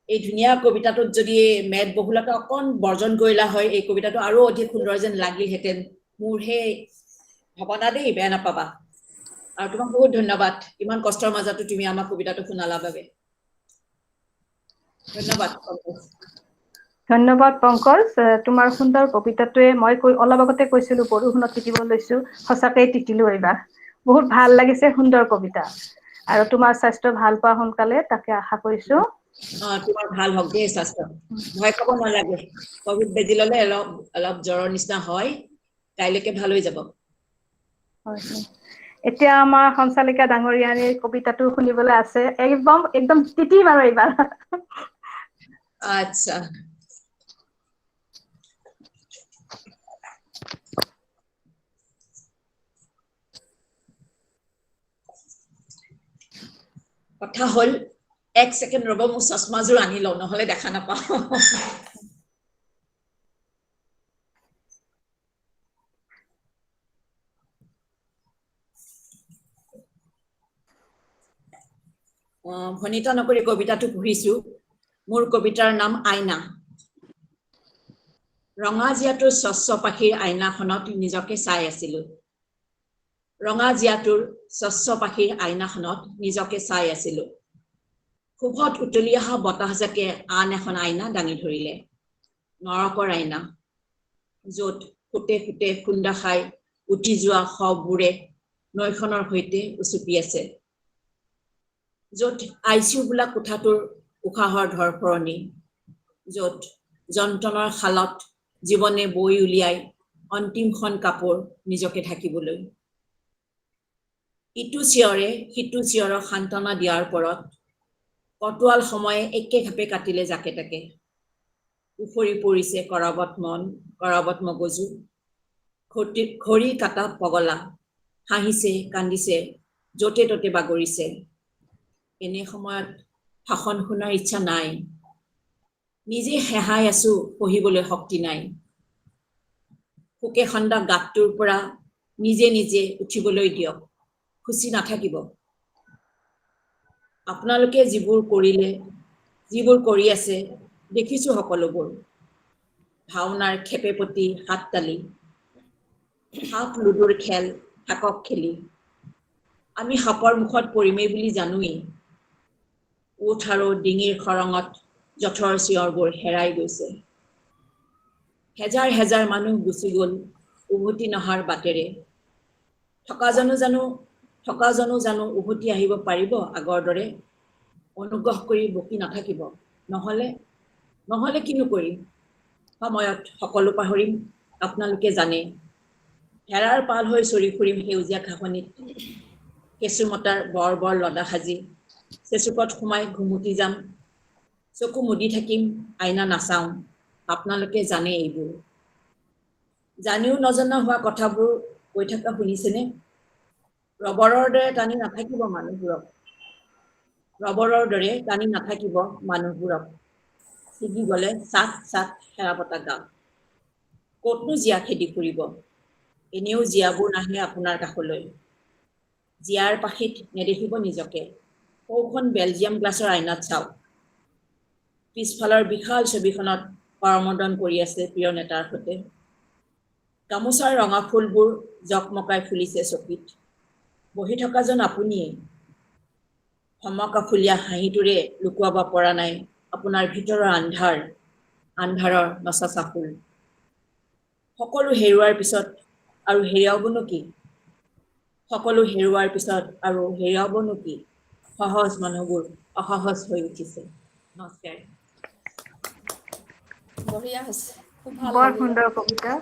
এই ধুনীয়া কবিতাটোত যদি মেদ বহুলতা অকণ বৰ্জন কৰিলা হয় এই কবিতাটো আৰু অধিক সুন্দৰ যেন লাগিলহেঁতেন মোৰ সেই ভাৱনা দেই বেয়া নাপাবা আৰু তোমাক বহুত ধন্যবাদ ইমান কষ্টৰ মাজতো তুমি আমাৰ কবিতাটো শুনালা বাবে ধন্যবাদ ধন্যবাদ পংকজ তোমাৰ সুন্দৰ কবিতাটোৱে মই অলপ আগতে কৈছিলো বৰষুণত তিতিব লৈছো সঁচাকৈ তিতিলো এইবাৰ বহুত ভাল লাগিছে সুন্দৰ কবিতা আৰু তোমাৰ স্বাস্থ্য ভাল পোৱা সোনকালে তাকে আশা কৰিছো তোমাৰ ভাল হওক দেই স্বাস্থ্য ভয় খাব নালাগে কভিড বেজি ললে অলপ জ্বৰৰ নিচিনা হয় কাইলৈকে ভাল হৈ যাব এতিয়া আমাৰ সঞ্চালিকা ডাঙৰীয়ানীৰ কবিতাটো শুনিবলৈ আছে একদম তিতিম আৰু এইবাৰ আচ্ছা কথা হল এক সেকেন্ড ৰব মোৰ চশমাযোৰ আনি লওঁ নহলে দেখা নাপাওঁ ভনিতা নকৰি কবিতাটো পঢ়িছো মোৰ কবিতাৰ নাম আইনা ৰঙাজিয়াটোৰ স্বচ্ছ পাখিৰ আইনাখনত নিজকে চাই আছিলো ৰঙাজিয়াটোৰ স্বচ্ছ পাখিৰ আইনাখনত নিজকে চাই আছিলো খুবত উতলি অহা বতাহজাকে আন এখন আইনা দাঙি ধৰিলে নৰকৰ আইনা য'ত ফুটে ফুটে খুন্দা খাই উঠি যোৱা শৱবোৰে নৈখনৰ সৈতে উচুপি আছে য'ত আইচিইউ বোলা কোঠাটোৰ উশাহৰ ধৰফৰণি য'ত যন্ত্ৰণৰ শালত জীৱনে বৈ উলিয়াই অন্তিমখন কাপোৰ নিজকে ঢাকিবলৈ ইটো চিঞৰে সিটো চিঞৰক সান্তনা দিয়াৰ পৰত কটোৱাল সময়ে একে ঘাপে কাটিলে জাকে তাকে উফৰি পৰিছে কৰাবত মগজু ঘড়ী কাটা পগলা হাঁহিছে কান্দিছে য'তে ত'তে বাগৰিছে এনে সময়ত ভাষণ শুনাৰ ইচ্ছা নাই নিজে হেহাই আছো পঢ়িবলৈ শক্তি নাই শোকে খন্দা গাঁতটোৰ পৰা নিজে নিজে উঠিবলৈ দিয়ক খুচি নাথাকিব আপোনালোকে যিবোৰ কৰি আছে দেখিছো সকলোবোৰ ভাওনাৰ খেপে প্ৰতি হাত তালি সাপ লুডুৰ খেল থাকক খেলি আমি সাপৰ মুখত পৰিমেই বুলি জানোৱেই উঠ আৰু ডিঙিৰ খৰঙত জঠৰ চিঞৰবোৰ হেৰাই গৈছে হেজাৰ হেজাৰ মানুহ গুচি গ'ল উভতি নহাৰ বাটেৰে থকা জনো জানো উভতি আহিব পাৰিব আগৰ দৰে অনুগ্ৰহ কৰি বকি নাথাকিব নহলে কিনো কৰিম সময়ত সকলো পাহৰিম আপোনালোকে জানে হেৰাৰ পাল হৈ চৰি ফুৰিম সেউজীয়া ঘাঁহনিত কেঁচুমতাৰ বৰ বৰ লদা সাজি চেচুকত সোমাই ঘুমুটি যাম চকু মুদি থাকিম আইনা নাচাওঁ আপোনালোকে জানে এইবোৰ জানিও নজনা হোৱা কথাবোৰ কৈ থকা শুনিছেনে ৰবৰৰ দৰে টানি নাথাকিব মানুহবোৰক ছিগি গলে চাট চাট হেৰাপতা গাঁও ক'তনো জীয়া খেদি ফুৰিব এনেও জীয়াবোৰ নাহে আপোনাৰ কাষলৈ জীয়াৰ পাখিত নেদেখিব নিজকে সৌখন বেলজিয়াম গ্লাছৰ আইনাত চাওক পিছফালৰ বিশাল ছবিখনত কৰমৰ্দন কৰি আছে প্ৰিয় নেতাৰ সৈতে গামোচাৰ ৰঙা ফুলবোৰ জকমকাই ফুলিছে চকিত বহি থকাজন আপুনিয়ে সমকাফুলীয়া হাঁহিটোৰে লুকুৱাব পৰা নাই আপোনাৰ ভিতৰৰ আন্ধাৰৰ নচা ফুল সকলো হেৰুৱাৰ পিছত আৰু হেৰুৱাবনো কি সহজ মানুহবোৰ অসহজ হৈ উঠিছে নমস্কাৰ বঢ়িয়া হৈছে খুব ভাল বৰ লাগিলে সুন্দৰ কবিতা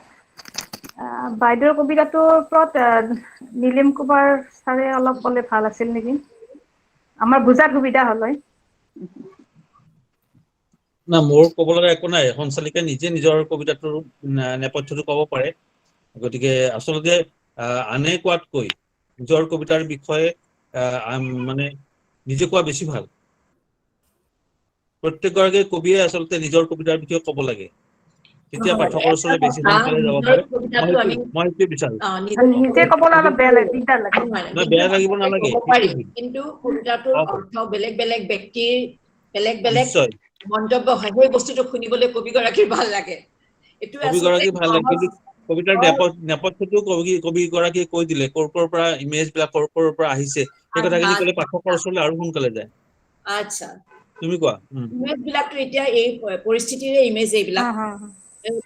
বাইদেউৰ কবিতাটোৰ ওপৰত নীলিম কুমাৰ ছাৰে অলপ ক'লে ভাল আছিল নেকি আমাৰ বুজাত সুবিধা হ'ল হয়। না মোৰ ক'ব লগা একো নাই, সঞ্চালিকাই নিজে নিজৰ কবিতাটোৰ নেপথ্যটো ক'ব পাৰে। গতিকে আচলতে আনে কোৱাতকৈ নিজৰ কবিতাৰ বিষয়ে মানে নিজে কোৱা বেছি ভাল। প্ৰত্যেকগৰাকী কবিয়ে আচলতে নিজৰ কবিতাৰ বিষয়ে ক'ব লাগে, তেতিয়া পাঠকৰ এটা ওচৰলৈ বেছি কথা, সোনকালে যাব নিজৰ পাৰে। কবিতাটো আমি মই সেইটোৱে বিচাৰো। নিজে ক'বলৈ অলপ বেয়া লাগে, দিগদাৰ লাগে। নহয়, বেয়া লাগিব ক'ব নালাগে, পাৰি, সেইটোৱে কিন্তু কবিতাটোৰ ক'ব পাৰি। অৰ্থ বেলেগ বেলেগ ব্যক্তিৰ বেলেগ বেলেগ নিশ্চয় মন্তব্য হয়, সেই বস্তুটো শুনিবলৈ কবিগৰাকীৰ ভাল লাগে। এইটো আচলতে কবিগৰাকী ভাল লাগে, সহজ কিন্তু কবিতাৰ নেপথ্যটো কবিগৰাকীয়ে কৈ দিলে, ক'ৰ পৰা ইমেজ বিলাক ক'ৰ পৰা আহিছে, সেই কথাখিনি ক'লে পাঠকৰ ওচৰলৈ আৰু সোনকালে যায়। আচ্ছা, তুমি কোৱা। ইমেজ বিলাকতো এতিয়া এই পৰিস্থিতিৰে ইমেজ এইবিলাক।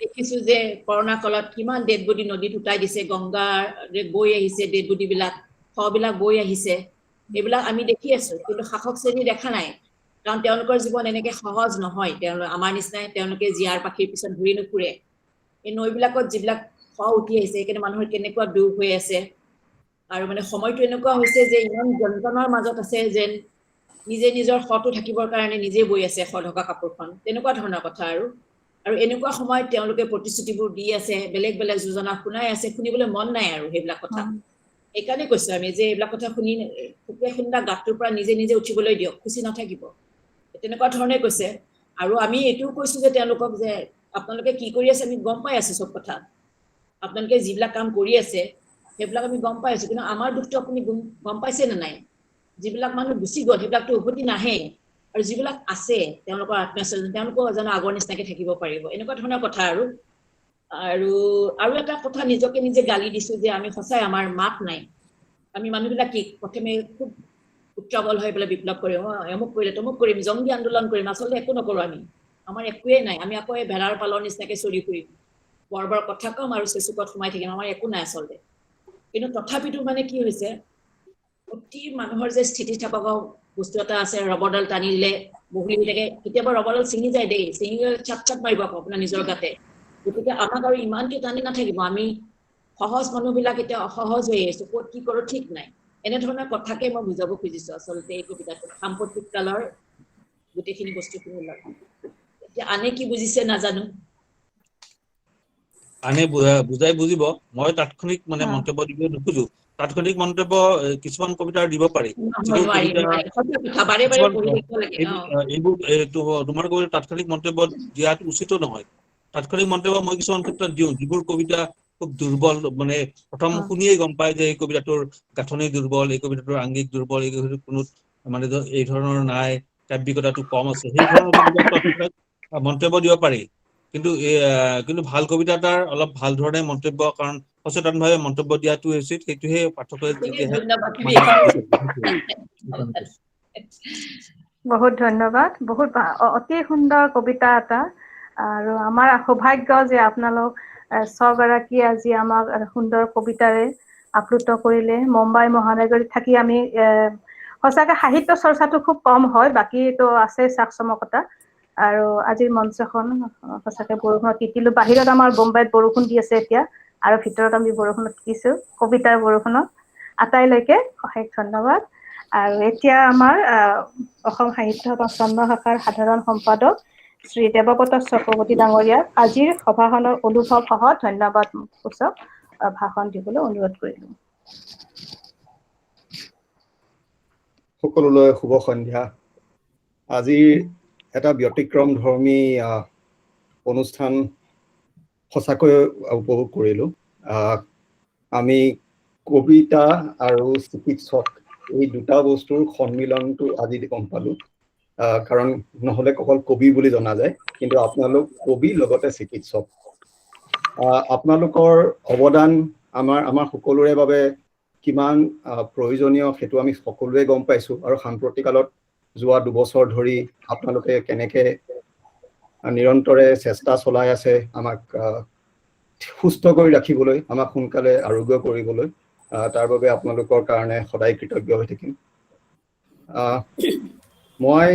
দেখিছো যে কৰোণা কালত কিমান ডেড বডি নদীত উটাই দিছে, গংগাৰ বৈ আহিছে ডেড বডি বিলাক, শৱবিলাক বৈ আহিছে, এইবিলাক আমি দেখি আছো, কিন্তু শাসক শ্ৰেণী দেখা নাই। কাৰণ তেওঁলোকৰ জীৱন এনেকে সহজ নহয়, আমাৰ নিচিনাই তেওঁলোকে জীয়াৰ পাখিৰ পিছত ঘূৰি নুফুৰে। এই নৈবিলাকত যিবিলাক শৱ উঠি আহিছে, সেইকাৰণে মানুহৰ কেনেকুৱা দুখ হৈ আছে। আৰু মানে সময়টো এনেকুৱা হৈছে যে ইমান যন্ত্ৰণাৰ মাজত আছে যেন নিজে নিজৰ শটো থাকিবৰ কাৰণে নিজে বৈ আছে শ ঢকা কাপোৰখন, তেনেকুৱা ধৰণৰ কথা। আৰু এনেকুৱা সময়ত তেওঁলোকে প্ৰতিশ্ৰুতিবোৰ দি আছে, বেলেগ বেলেগ যোজনা শুনাই আছে, শুনিবলৈ মন নাই আৰু সেইবিলাক কথা। সেইকাৰণে কৈছো আমি যে এইবিলাক কথা শুনি খুন্দা গাঁতটোৰ পৰা নিজে নিজে উঠিবলৈ দিয়ক, খুচি নাথাকিব, তেনেকুৱা ধৰণে কৈছে। আৰু আমি এইটোও কৈছো যে তেওঁলোকক যে আপোনালোকে কি কৰি আছে আমি গম পাই আছো চব কথা, আপোনালোকে যিবিলাক কাম কৰি আছে সেইবিলাক আমি গম পাই আছো, কিন্তু আমাৰ দুখটো আপুনি গম পাইছে নে নাই? যিবিলাক মানুহ গুচি গ'ল সেইবিলাকতো উভতি নাহে, আৰু যিবিলাক আছে তেওঁলোকৰ আত্মীয় স্বজন, তেওঁলোকেও জানো আগৰ নিচিনাকে থাকিব পাৰিব, এনেকুৱা ধৰণৰ কথা। আৰু এটা কথা নিজকে নিজে গালি দিছো যে আমি সঁচাই আমাৰ মাত নাই। আমি মানুহবিলাক কি প্ৰথমে খুব উত্ৰাৱল হৈ পেলাই বিপ্লৱ কৰিম, অমুক কৰিলে তমুক কৰিম, জংগী আন্দোলন কৰিম, আচলতে একো নকৰো আমি। আমাৰ একোৱেই নাই, আমি আকৌ এই ভেড়াৰ পালৰ নিচিনাকে চৰি ফুৰিম, বৰ বৰ কথা কম আৰু চেচুকত সোমাই থাকিম, আমাৰ একো নাই আচলতে। কিন্তু তথাপিতো মানে কি হৈছে, অতি মানুহৰ যে স্থিতিস্থাপক বস্তু এটা আছে, ৰবৰডাল টানি দিলে বহি থাকে, কেতিয়াবা ৰবৰডাল ছিঙি যায় দেই, ছিঙি গ'লে চাপ মাৰিব আকৌ আপোনাৰ নিজৰ গাতে। গতিকে আমাক আৰু ইমানকে টানি নাথাকিব, আমি সহজ মানুহবিলাক এতিয়া অসহজ হৈ আহিছো, ক'ত কি কৰো ঠিক নাই। এনেধৰণৰ কথাকে মই বুজাব খুজিছো আচলতে এই কবিতাটো, সাম্প্ৰতিক কালৰ গোটেইখিনি বস্তুখিনি লয়। এতিয়া আনে কি বুজিছে নাজানো। আনে বুজাই বুজিব, মই তাৎক্ষণিক মানে মন্তব্য দিব নোখোজো। তাৎক্ষণিক মন্তব্য কিছুমান কবিতাৰ দিব পাৰি, যিবোৰ কবিতা কিছুমান এইবোৰ তোমাৰ কবিতা তাৎক্ষণিক মন্তব্য দিয়াটো উচিতো নহয়। তাৎক্ষণিক মন্তব্য মই কিছুমান ক্ষেত্ৰত দিওঁ, যিবোৰ কবিতা খুব দুৰ্বল, মানে প্ৰথম শুনিয়েই গম পায় যে এই কবিতাটোৰ গাঁথনি দুৰ্বল, এই কবিতাটোৰ আংগিক দুৰ্বল, এই কবিতাটোৰ কোনো মানে এই ধৰণৰ নাই, কাব্যিকতাটো কম আছে, সেই ধৰণৰ কবিতাত মন্তব্য দিব পাৰি। কিন্তু ভাল কবিতা এটাৰ অলপ ভাল ধৰণে মন্তব্য, কাৰণ সচেতনভাৱে মন্তব্য দিয়াটো উচিত, সেইটোহে পাঠকে তেতিয়াহে বহুত ধন্যবাদ, বহুত অতি সুন্দৰ কবিতা এটা। আৰু আমাৰ সৌভাগ্য যে আপোনালোক ছগৰাকী আজি আমাক সুন্দৰ কবিতাৰে আপ্লুত কৰিলে। মুম্বাই মহানগৰীত থাকি আমি সঁচাকে সাহিত্য চৰ্চাটো খুব কম হয়, বাকীতো আছে চাক চমকতা। আৰু আজিৰ মঞ্চখন সঁচাকে বৰষুণত তিতিলো, বাহিৰত আমাৰ বোম্বাইত বৰষুণ দি আছে এতিয়া, আৰু ভিতৰত আমি বৰষুণত তিতিছো, কবিতাৰ বৰষুণত। আটাইলৈকে অশেষ ধন্যবাদ। আৰু এতিয়া আমাৰ অসম সাহিত্য সভা চন্দ্ৰ শাখাৰ সাধাৰণ সম্পাদক শ্ৰী দেৱব্ৰত চক্ৰৱৰ্তী ডাঙৰীয়াক আজিৰ সভাখনৰ অনুভৱ সহ ধন্যবাদ সূচক ভাষণ দিবলৈ অনুৰোধ কৰিলো। সকলোলৈ শুভ সন্ধ্যা। আজিৰ এটা ব্যতিক্ৰম ধৰ্মী অনুষ্ঠান সঁচাকৈ উপভোগ কৰিলো। আমি কবিতা আৰু চিকিৎসক এই দুটা বস্তুৰ সন্মিলনটো আজি গম পালো। কাৰণ নহলে অকল কবি বুলি জনা যায়, কিন্তু আপোনালোক কবি লগতে চিকিৎসক। আপোনালোকৰ অৱদান আমাৰ সকলোৰে বাবে কিমান প্ৰয়োজনীয় সেইটো আমি সকলোৱে গম পাইছো। আৰু সাম্প্ৰতিককালত যোৱা 2 বছৰ ধৰি আপোনালোকে কেনেকে নিৰন্তৰে চেষ্টা চলাই আছে আমাক সুস্থ কৰি ৰাখিবলৈ, আমাক সোনকালে আৰোগ্য কৰিবলৈ, তাৰ বাবে আপোনালোকৰ কাৰণে সদায় কৃতজ্ঞ হৈ থাকিম। মই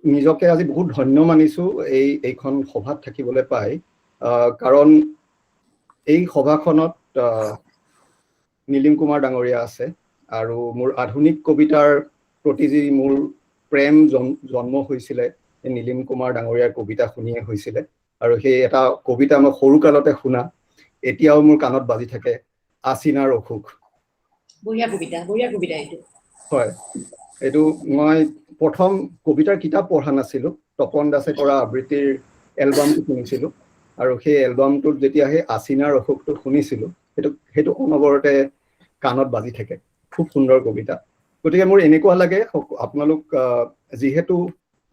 নিজকে আজি বহুত ধন্য মানিছো এইখন সভাত থাকিবলৈ পাই, কাৰণ এই সভাখনত নীলিম কুমাৰ ডাঙৰীয়া আছে, আৰু মোৰ আধুনিক কবিতাৰ প্ৰতি যি মোৰ প্ৰেম জন্ম হৈছিলে এই নীলিম কুমাৰ ডাঙৰীয়াৰ কবিতা শুনিয়ে হৈছিলে। আৰু সেই এটা কবিতা মই সৰুকালতে শুনা এতিয়াও মোৰ কাণত বাজি থাকে, আচিনাৰ অসুখ। বঢ়িয়া কবিতা এইটো। হয়, এইটো মই প্ৰথম কবিতাৰ কিতাপ পঢ়া নাছিলো, তপন দাসে কৰা আবৃত্তিৰ এলবামটো শুনিছিলো। আৰু সেই এলবামটোত যেতিয়া সেই আচিনাৰ অসুখটো শুনিছিলো, সেইটো অনবৰতে কাণত বাজি থাকে। খুব সুন্দৰ কবিতা। গতিকে মোৰ এনেকুৱা লাগে আপোনালোক যিহেতু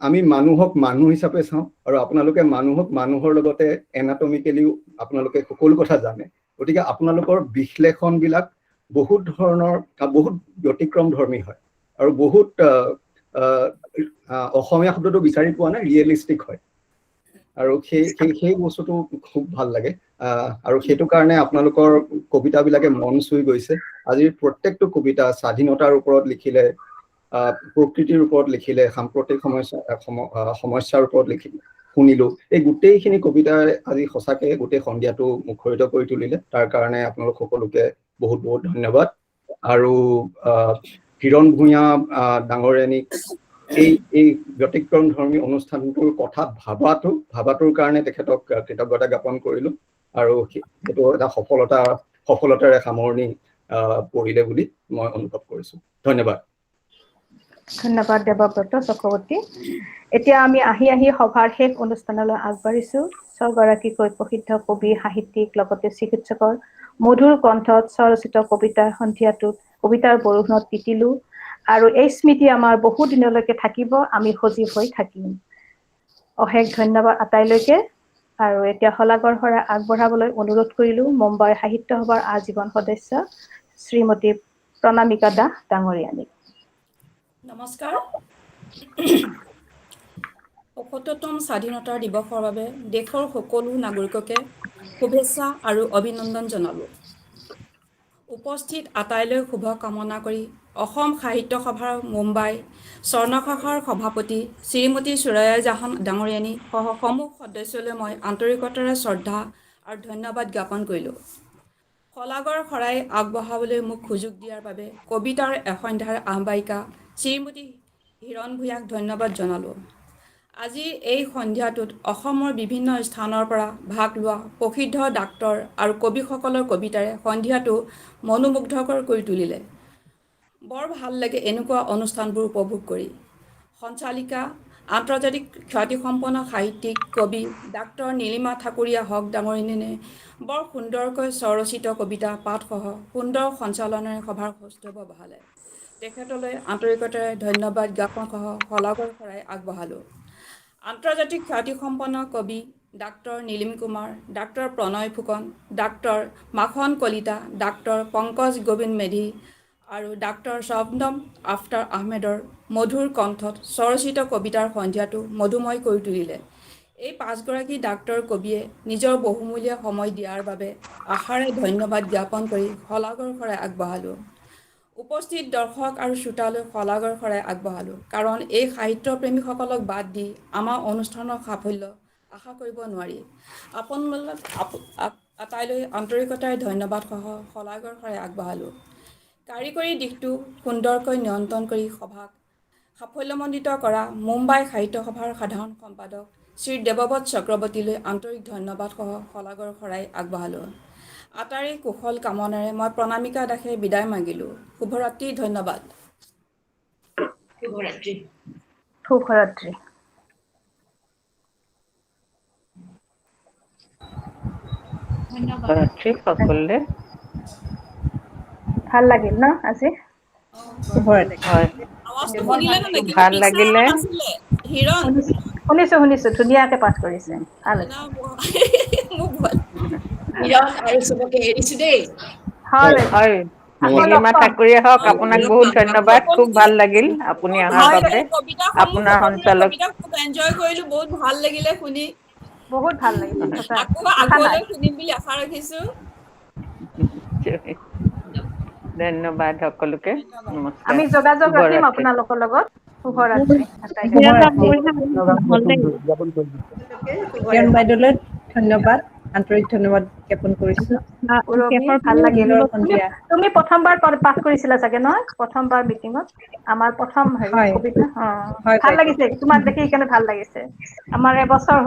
আমি মানুহক মানুহ হিচাপে চাওঁ আৰু আপোনালোকে মানুহক মানুহৰ লগতে এনাটমিকেলিও আপোনালোকে সকলো কথা জানে, গতিকে আপোনালোকৰ বিশ্লেষণবিলাক বহুত ধৰণৰ বহুত ব্যতিক্ৰম ধৰ্মী হয় আৰু বহুত অসমীয়া শব্দটো বিচাৰি পোৱা নাই, ৰিয়েলিষ্টিক হয়। আৰু সেই বস্তুটো খুব ভাল লাগে। আৰু সেইটো কাৰণে আপোনালোকৰ কবিতাবিলাকে মন চুই গৈছে। আজিৰ প্ৰত্যেকটো কবিতা স্বাধীনতাৰ ওপৰত লিখিলে, প্ৰকৃতিৰ ওপৰত লিখিলে, সাম্প্ৰতিক সমস্যাৰ ওপৰত লিখিলে, শুনিলো। এই গোটেইখিনি কবিতাই আজি সঁচাকে গোটেই সন্ধিয়াটো মুখৰিত কৰি তুলিলে। তাৰ কাৰণে আপোনালোক সকলোকে বহুত বহুত ধন্যবাদ। আৰু হিৰণ ভূঞা ডাঙৰীয়ানীক এই ব্যতিক্ৰম ধৰ্মী অনুষ্ঠানটোৰ কথা ভাবাটোৰ কাৰণে তেখেতক কৃতজ্ঞতা জ্ঞাপন কৰিলো। আৰু সেইটো এটা সফলতাৰে সামৰণি পৰিলে বুলি মই অনুভৱ কৰিছো। ধন্যবাদ। ধন্যবাদ দেৱব্ৰত চক্ৰৱৰ্তী। এতিয়া আমি আহি সভাৰ শেষ অনুষ্ঠানলৈ আগবাঢ়িছো। ছগৰাকীকৈ প্ৰসিদ্ধ কবি, সাহিত্যিক লগতে চিকিৎসকৰ মধুৰ কণ্ঠত স্বৰচিত কবিতাৰ সন্ধিয়াটোত কবিতাৰ বৰষুণত তিতিলো। আৰু এই স্মৃতি আমাৰ বহু দিনলৈকে থাকিব, আমি সজীৱ হৈ থাকিম। অশেষ ধন্যবাদ আটাইলৈকে। আৰু এতিয়া শলাগৰ শৰাই আগবঢ়াবলৈ অনুৰোধ কৰিলো মুম্বাই সাহিত্য সভাৰ আজীৱন সদস্য শ্ৰীমতী প্ৰণামিকা দাস ডাঙৰীয়ানীক। নমস্কাৰ। ৭৫তম স্বাধীনতা দিৱসৰ বাবে দেশৰ সকলো নাগৰিককে শুভেচ্ছা আৰু অভিনন্দন জনালোঁ। উপস্থিত আটাইলৈ শুভ কামনা কৰি অসম সাহিত্য সভাৰ মুম্বাই স্বৰ্ণ শাখাৰ সভাপতি শ্ৰীমতী সুৰায়া জাহান ডাঙৰীয়ানী সহ সমূহ সদস্যলৈ মই আন্তৰিকতাৰে শ্ৰদ্ধা আৰু ধন্যবাদ জ্ঞাপন কৰিলোঁ। শলাগৰ শৰাই আগবঢ়াবলৈ মোক সুযোগ দিয়াৰ বাবে কবিতাৰ এসন্ধ্যাৰ আহ্বায়িকা শ্ৰীমতী হিৰণ ভূঞাক ধন্যবাদ জনালোঁ। আজি এই সন্ধিয়াটোত অসমৰ বিভিন্ন স্থানৰ পৰা ভাগ লোৱা প্ৰসিদ্ধ ডাক্তৰ আৰু কবিসকলৰ কবিতাৰে সন্ধিয়াটো মনোমুগ্ধকৰ কৰি তুলিলে। বৰ ভাল লাগে এনেকুৱা অনুষ্ঠানবোৰ উপভোগ কৰি। সঞ্চালিকা আন্তৰ্জাতিক খ্যাতিসম্পন্ন সাহিত্যিক কবি ডাক্তৰ নীলিমা ঠাকুৰীয়া হক ডাঙৰীয়ানীয়ে বৰ সুন্দৰকৈ স্বৰচিত কবিতা পাঠসহ সুন্দৰ সঞ্চালনেৰে সভাৰ সৌষ্ঠৱ বঢ়ালে। তেখেতলৈ আন্তৰিকতাৰে ধন্যবাদ জ্ঞাপন সহ শলাগৰ শৰাই আগবঢ়ালোঁ। আন্তৰ্জাতিক খ্যাতিসম্পন্ন কবি ডাক্তৰ নীলিম কুমাৰ, ডাক্তৰ প্ৰণয় ফুকন, ডাক্তৰ মাখন কলিতা, ডাক্তৰ পংকজ গোবিন্দ মেধি আৰু ডাক্তৰ শবনম আফতাৰ আহমেদৰ মধুৰ কণ্ঠত স্বৰচিত কবিতাৰ সন্ধিয়াটো মধুময় কৰি তুলিলে। এই পাঁচগৰাকী ডাক্তৰ কবিয়ে নিজৰ বহুমূলীয়া সময় দিয়াৰ বাবে আশাৰে ধন্যবাদ জ্ঞাপন কৰি শলাগৰ শৰাই আগবঢ়ালোঁ। উপস্থিত দৰ্শক আৰু শ্ৰোতালৈ শলাগৰ শৰাই আগবঢ়ালোঁ। কাৰণ এই সাহিত্যপ্ৰেমীসকলক বাদ দি আমাৰ অনুষ্ঠানৰ সাফল্য আশা কৰিব নোৱাৰি। আপোনালোক আটাইলৈ আন্তৰিকতাৰে ধন্যবাদ সহ শলাগৰ শৰাই আগবঢ়ালোঁ। কাৰিকৰী দিশটো সুন্দৰকৈ নিয়ন্ত্ৰণ কৰি সভাক সাফল্যমণ্ডিত কৰা মুম্বাই সাহিত্য সভাৰ সাধাৰণ সম্পাদক শ্ৰী দেৱব্ৰত চক্ৰৱৰ্তীলৈ আন্তৰিক ধন্যবাদ সহ শলাগৰ শৰাই আগবঢ়ালোঁ। আটাইৰে কুশল কামনাৰে মই প্ৰণামিকা দাসে বিদায় মাগিলোঁ। শুভৰাত্ৰি। ধন্যবাদ। শুভৰাত্ৰি। শুভৰাত্ৰি। ধন্যবাদ। সকলোৰে ভাল লাগিল ন আজি? হয়, আৱাজটো শুনিলে নে নাই? কিন্তু ভাল পিছা লাগিলে। অহা নাছিলে। হিৰণ শুনিছো ধুনীয়াকে পাঠ কৰিছে। ভাল হৈছে। মোক ভয় হিৰণ আৰু চবকে এৰিছো দেই। হয় হয়, আকৌ লগ নীলিমা পাম। ঠাকুৰীয়া হওক, আপোনাক বহুত ধন্যবাদ। খুব ভাল লাগিল আপুনি অহাৰ হয় বাবে। আপোনাৰ সকলোৰে সঞ্চালক কবিতা খুব এনজয় কৰিলোঁ। বহুত ভাল লাগিলে শুনি। বহুত ভাল লাগিছে সঁচা কথা নাই। আগলৈ শুনিম বুলি আশা ৰাখিছোঁ। ধন্যবাদ সকলোকে। ধন্যবাদ। নমস্কাৰ। আমি যোগাযোগ ৰাখিম শুভৰাত্ৰি। আপোনালোকৰ লগত। শুভৰাত্ৰি আটাইকে। বাইদেউলৈ ধন্যবাদ। আন্তৰিক ধন্যবাদ জ্ঞাপন কৰিছো। উৰবী, ভাল লাগিল সন্ধিয়া। তুমি প্ৰথমবাৰ পাঠ কৰিছিলা চাগে নহয়, প্ৰথমবাৰ মিটিঙত আমাৰ প্ৰথম হেৰি হয়। কবিতা। হয়, ভাল বাইদেউ। লাগিছে তোমাক দেখি, সেইকাৰণে ভাল লাগিছে। আমাৰ এবছৰ